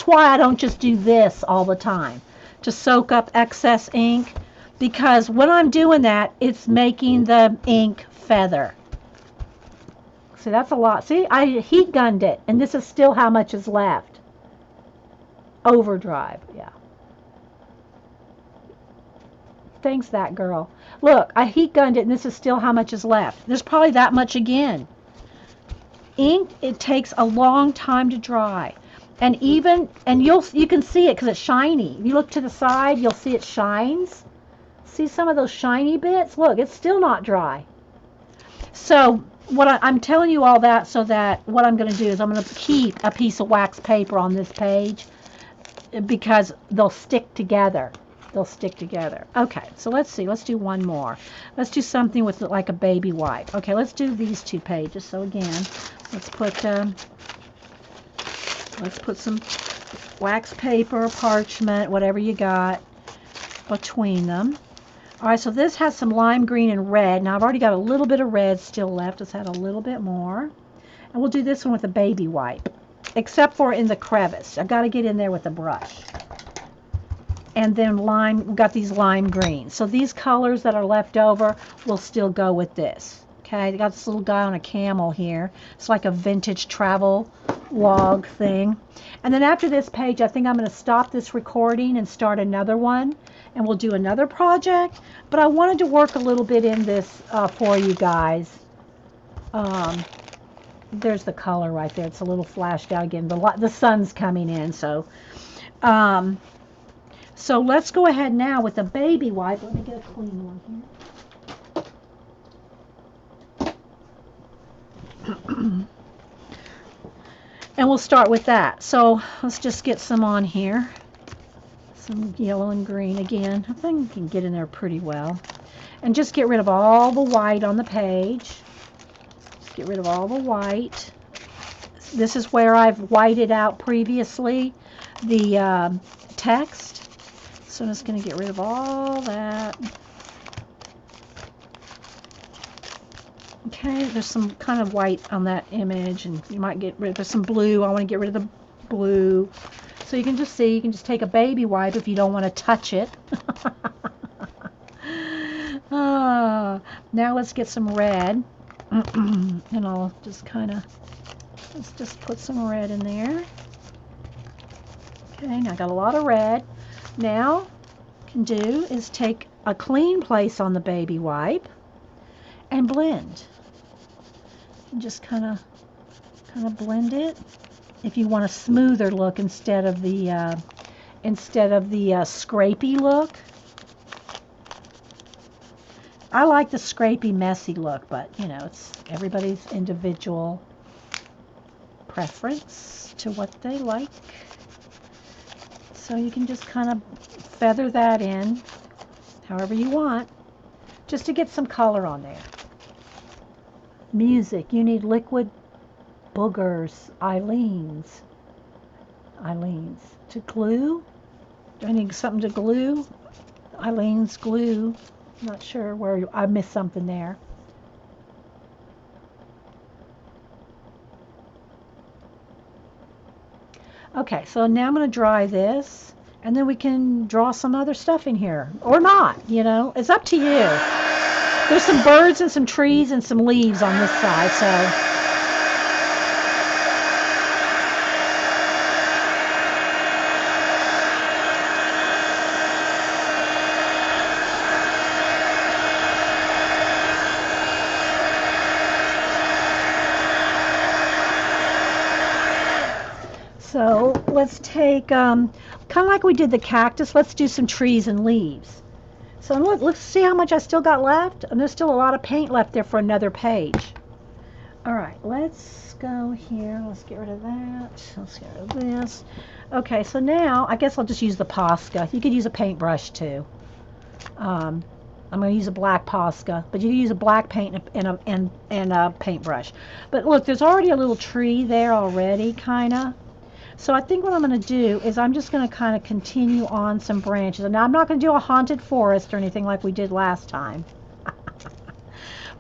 why I don't just do this all the time to soak up excess ink. Because when I'm doing that, it's making the ink feather. See, that's a lot. See, I heat gunned it, and this is still how much is left. Overdrive, yeah. Thanks, that girl. Look, I heat gunned it, and this is still how much is left. There's probably that much again. Ink, it takes a long time to dry. And you can see it because it's shiny. If you look to the side, you'll see it shines. See some of those shiny bits? Look, it's still not dry. So I'm telling you all that so that what I'm going to do is I'm going to keep a piece of wax paper on this page because they'll stick together. They'll stick together. Okay, so let's see. Let's do one more. Let's do something with like a baby wipe. Okay, let's do these 2 pages. So again, let's put some wax paper, parchment, whatever you got between them. All right, so this has some lime green and red. Now, I've already got a little bit of red still left. Let's add a little bit more. And we'll do this one with a baby wipe, except for in the crevice. I've got to get in there with a brush. And then we've got these lime greens. So these colors that are left over will still go with this. Okay, I got this little guy on a camel here. It's like a vintage travel log thing. And then after this page, I think I'm going to stop this recording and start another one. And we'll do another project. But I wanted to work a little bit in this for you guys. There's the color right there. It's a little flashed out again. The sun's coming in. So let's go ahead now with the baby wipe. Let me get a clean one here. And we'll start with that. So let's just get some on here. Some yellow and green again. I think we can get in there pretty well. And just get rid of all the white on the page. Just get rid of all the white. This is where I've whited out previously the text. So I'm just going to get rid of all that. Okay, there's some kind of white on that image, and you might get rid of some blue. I want to get rid of the blue. So you can just see, you can just take a baby wipe if you don't want to touch it. Now let's get some red. And I'll just let's just put some red in there. Okay, now I got a lot of red. Now, what I can do is take a clean place on the baby wipe and blend. can just kind of blend it. If you want a smoother look instead of the scrapey look. I like the scrapey, messy look, but you know, it's everybody's individual preference to what they like. So you can just kind of feather that in however you want, just to get some color on there. Music, you need liquid boogers, Eileen's. To glue? Do I need something to glue? Eileen's glue. I'm not sure where I missed something there. Okay, so now I'm going to dry this, and then we can draw some other stuff in here. Or not, you know. It's up to you. There's some birds and some trees and some leaves on this side, so... So let's take, kind of like we did the cactus, let's do some trees and leaves. So let's see how much I still got left. And there's still a lot of paint left there for another page. All right, let's go here. Let's get rid of that. Let's get rid of this. Okay, so now I guess I'll just use the Posca. You could use a paintbrush too. I'm going to use a black Posca, but you can use a black paint and a paintbrush. But look, there's already a little tree there already, kind of. So I think what I'm going to do is I'm just going to kind of continue on some branches. And now I'm not going to do a haunted forest or anything like we did last time.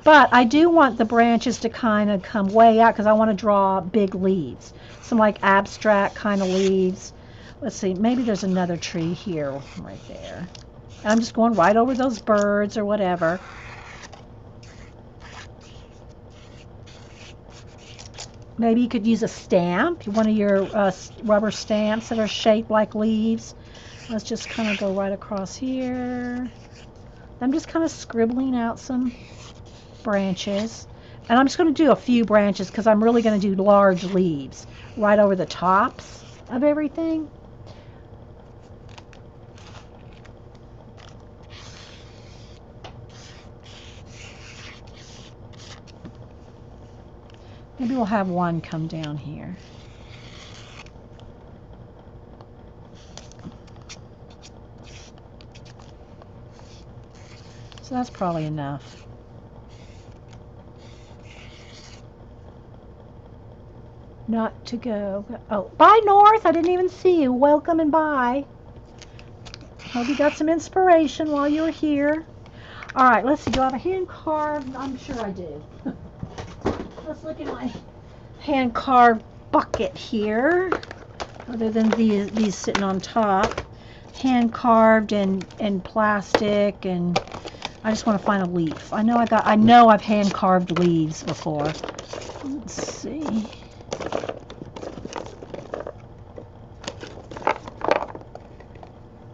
But I do want the branches to kind of come way out because I want to draw big leaves. Some like abstract kind of leaves. Let's see, maybe there's another tree here, right there. And I'm just going right over those birds or whatever. Maybe you could use a stamp, one of your rubber stamps that are shaped like leaves. Let's just kind of go right across here. I'm just kind of scribbling out some branches. And I'm just going to do a few branches because I'm really going to do large leaves right over the tops of everything. Maybe we'll have one come down here. So that's probably enough. Not to go. Oh, bye, North. I didn't even see you. Welcome and bye. Hope you got some inspiration while you were here. All right, let's see. Do I have a hand carved? I'm sure I do. Let's look at my hand carved bucket here. Other than these sitting on top. Hand carved and plastic, and I just want to find a leaf. I know I've hand carved leaves before. Let's see.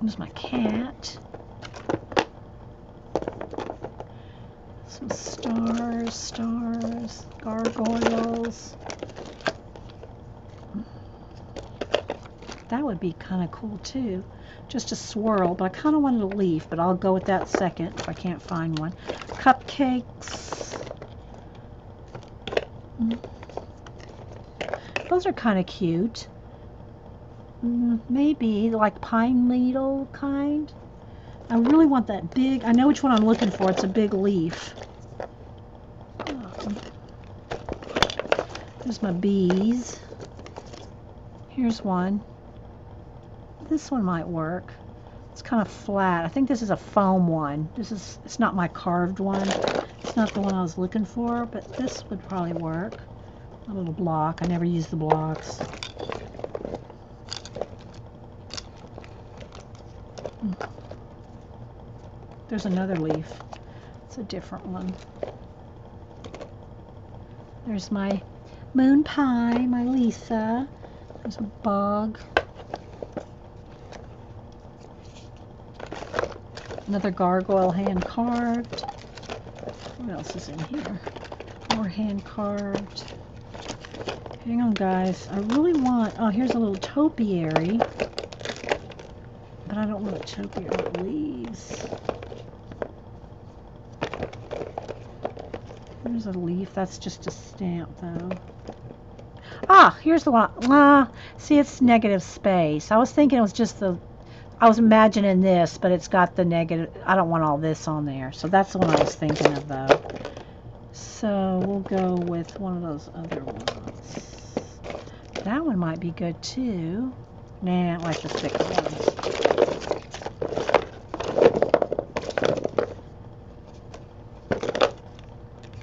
There's my cat. Some stars, gargoyles. That would be kind of cool too. Just a swirl, but I kind of wanted a leaf, but I'll go with that second if I can't find one. Cupcakes. Those are kind of cute. Maybe like pine needle kind. I really want that big, I know which one I'm looking for. It's a big leaf. There's my bees. Here's one. This one might work. It's kind of flat. I think this is a foam one. It's not my carved one. It's not the one I was looking for, but this would probably work. A little block. I never use the blocks. There's another leaf. It's a different one. There's my moon pie, my Lisa. There's a bug. Another gargoyle hand carved. What else is in here? More hand carved. Hang on, guys. I really want... Oh, here's a little topiary. But I don't want a topiary leaves. Here's a leaf. That's just a stamp, though. Ah, here's the one. See, it's negative space. I was thinking it was just the... I was imagining this, but it's got the negative... I don't want all this on there. So that's the one I was thinking of, though. So we'll go with one of those other ones. That one might be good, too. Nah, I like the thicker ones.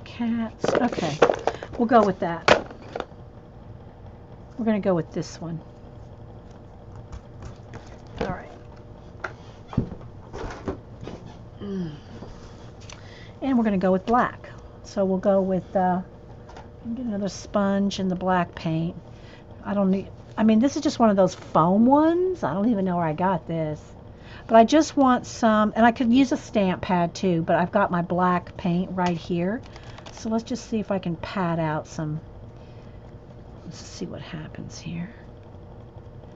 Cats. Okay, we'll go with that. We're going to go with this one. All right. And we're going to go with black. So we'll go with, get another sponge and the black paint. I don't need, I mean, this is just one of those foam ones. I don't even know where I got this. But I just want some, and I could use a stamp pad too, but I've got my black paint right here. So let's just see if I can pad out some. Let's see what happens here.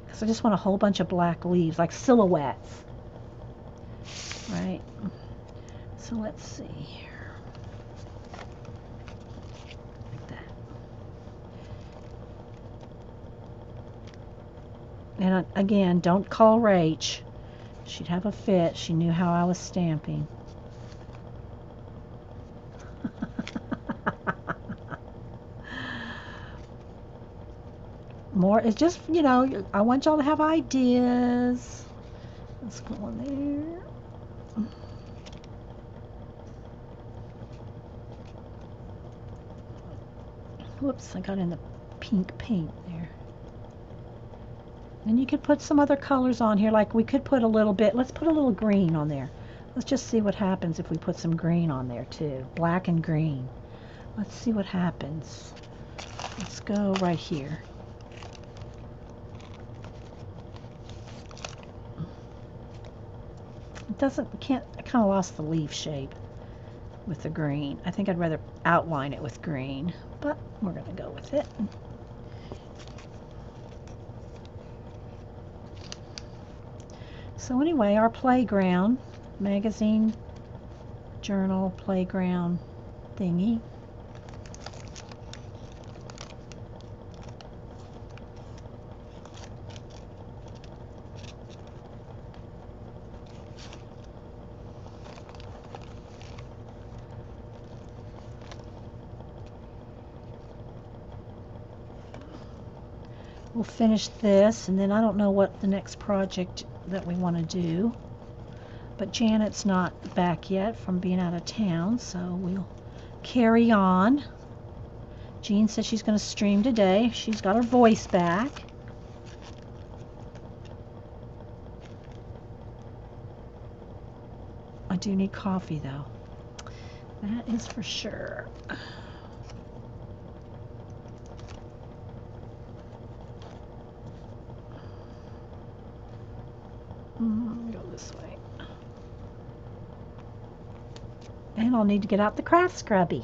Because I just want a whole bunch of black leaves, like silhouettes. Right? So let's see here. Like that. And again, don't call Rach. She'd have a fit. She knew how I was stamping. More, it's just, you know, I want y'all to have ideas. Let's put one there. Whoops, I got in the pink paint there. And you could put some other colors on here, like we could put a little bit, let's put a little green on there. Let's just see what happens if we put some green on there too. Black and green. Let's see what happens. Let's go right here. It doesn't, I kind of lost the leaf shape with the green. I think I'd rather outline it with green, but we're going to go with it. So anyway, our playground, magazine, journal, playground thingy. We'll finish this, and then I don't know what the next project that we want to do. But Janet's not back yet from being out of town, so we'll carry on. Jean says she's going to stream today. She's got her voice back. I do need coffee, though. That is for sure. Go this way. And I'll need to get out the craft scrubby.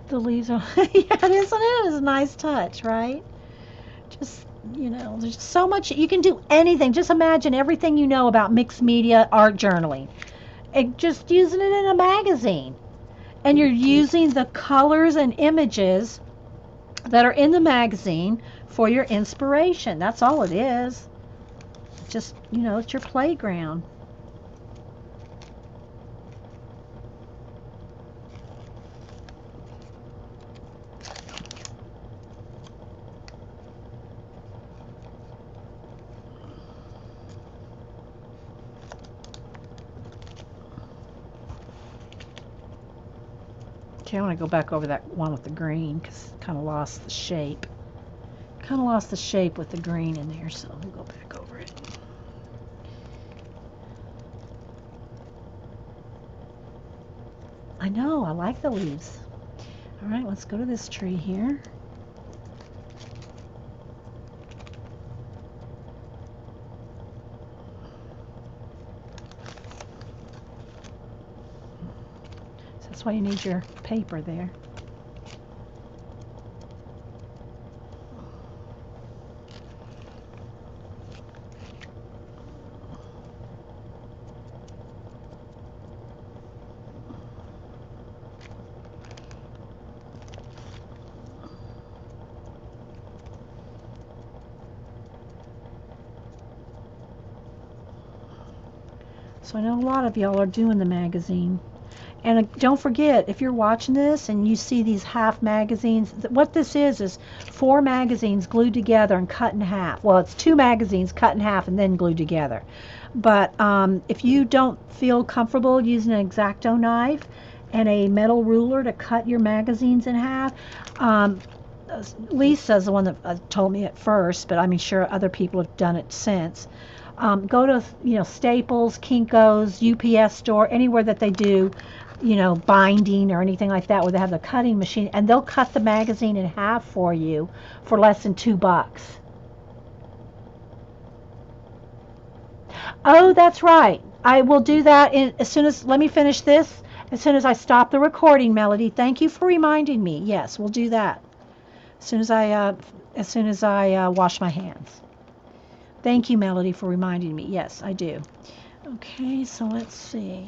The leaves are, yeah, isn't it? It's a nice touch, right? Just, you know, there's so much, you can do anything. Just imagine everything you know about mixed media art journaling. And just using it in a magazine. And you're using the colors and images that are in the magazine for your inspiration. That's all it is. Just, you know, it's your playground. Okay, I want to go back over that one with the green because it kind of lost the shape. Kind of lost the shape with the green in there, so we'll go back over it. I know, I like the leaves. All right, let's go to this tree here. That's why you need your paper there. So I know a lot of y'all are doing the magazine. And don't forget, if you're watching this and you see these half magazines, what this is 4 magazines glued together and cut in half. Well, it's 2 magazines cut in half and then glued together. But if you don't feel comfortable using an X-Acto knife and a metal ruler to cut your magazines in half, Lisa's the one that told me at first, but I'm sure other people have done it since. Go to Staples, Kinko's, UPS store, anywhere that they do binding or anything like that where they have the cutting machine, and they'll cut the magazine in half for you for less than $2. Oh, that's right. I will do that as soon as, let me finish this, as soon as I stop the recording, Melody. Thank you for reminding me. Yes, we'll do that as soon as I wash my hands. Thank you, Melody, for reminding me. Yes, I do. Okay, so let's see.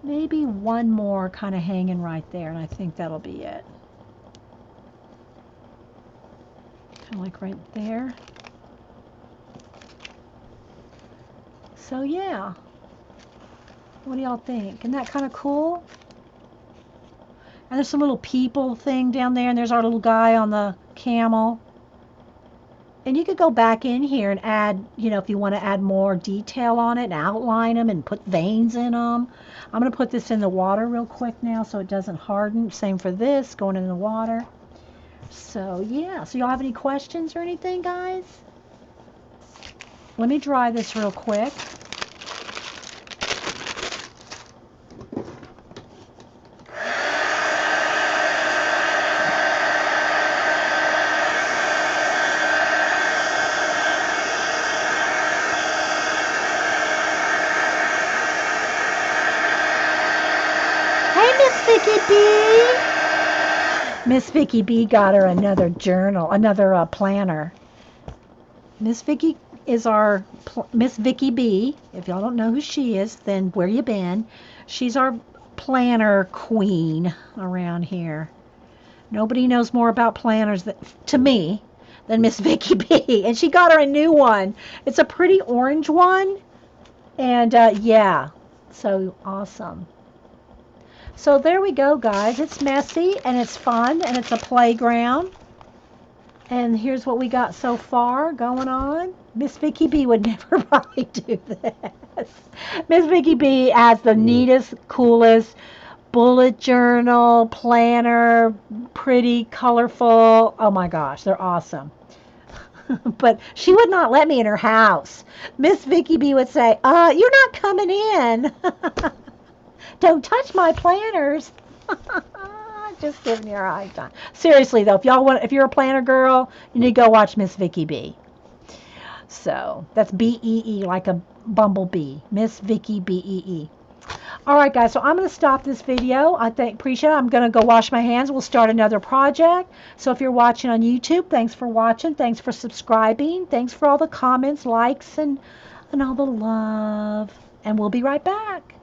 Maybe one more kind of hanging right there, and I think that'll be it. Kind of like right there. So yeah. What do y'all think? Isn't that kind of cool? And there's some little people thing down there, and there's our little guy on the camel. And you could go back in here and add, if you want to add more detail on it and outline them and put veins in them. I'm going to put this in the water real quick now so it doesn't harden. Same for this, going in the water. So, yeah. So, y'all have any questions or anything, guys? Let me dry this real quick. Miss Vicky B got her another journal, another planner. Miss Vicky is our Miss Vicky B. If y'all don't know who she is, then where you been? She's our planner queen around here. Nobody knows more about planners to me than Miss Vicky B. And she got her a new one. It's a pretty orange one. And yeah, so awesome. So there we go, guys. It's messy and it's fun and it's a playground. And here's what we got so far going on. Miss Vicky B would never probably do this. Miss Vicky B has the neatest, coolest bullet journal, planner, pretty, colorful. Oh my gosh, they're awesome. But she would not let me in her house. Miss Vicky B would say, you're not coming in. Don't touch my planners. Just giving you a hard time. Seriously though, if you're a planner girl, you need to go watch Miss Vicky B. So that's B-E-E, like a bumblebee. Miss Vicky B-E-E. All right, guys. So I'm going to stop this video. Appreciate it. I'm going to go wash my hands. We'll start another project. So if you're watching on YouTube, thanks for watching. Thanks for subscribing. Thanks for all the comments, likes, and all the love. And we'll be right back.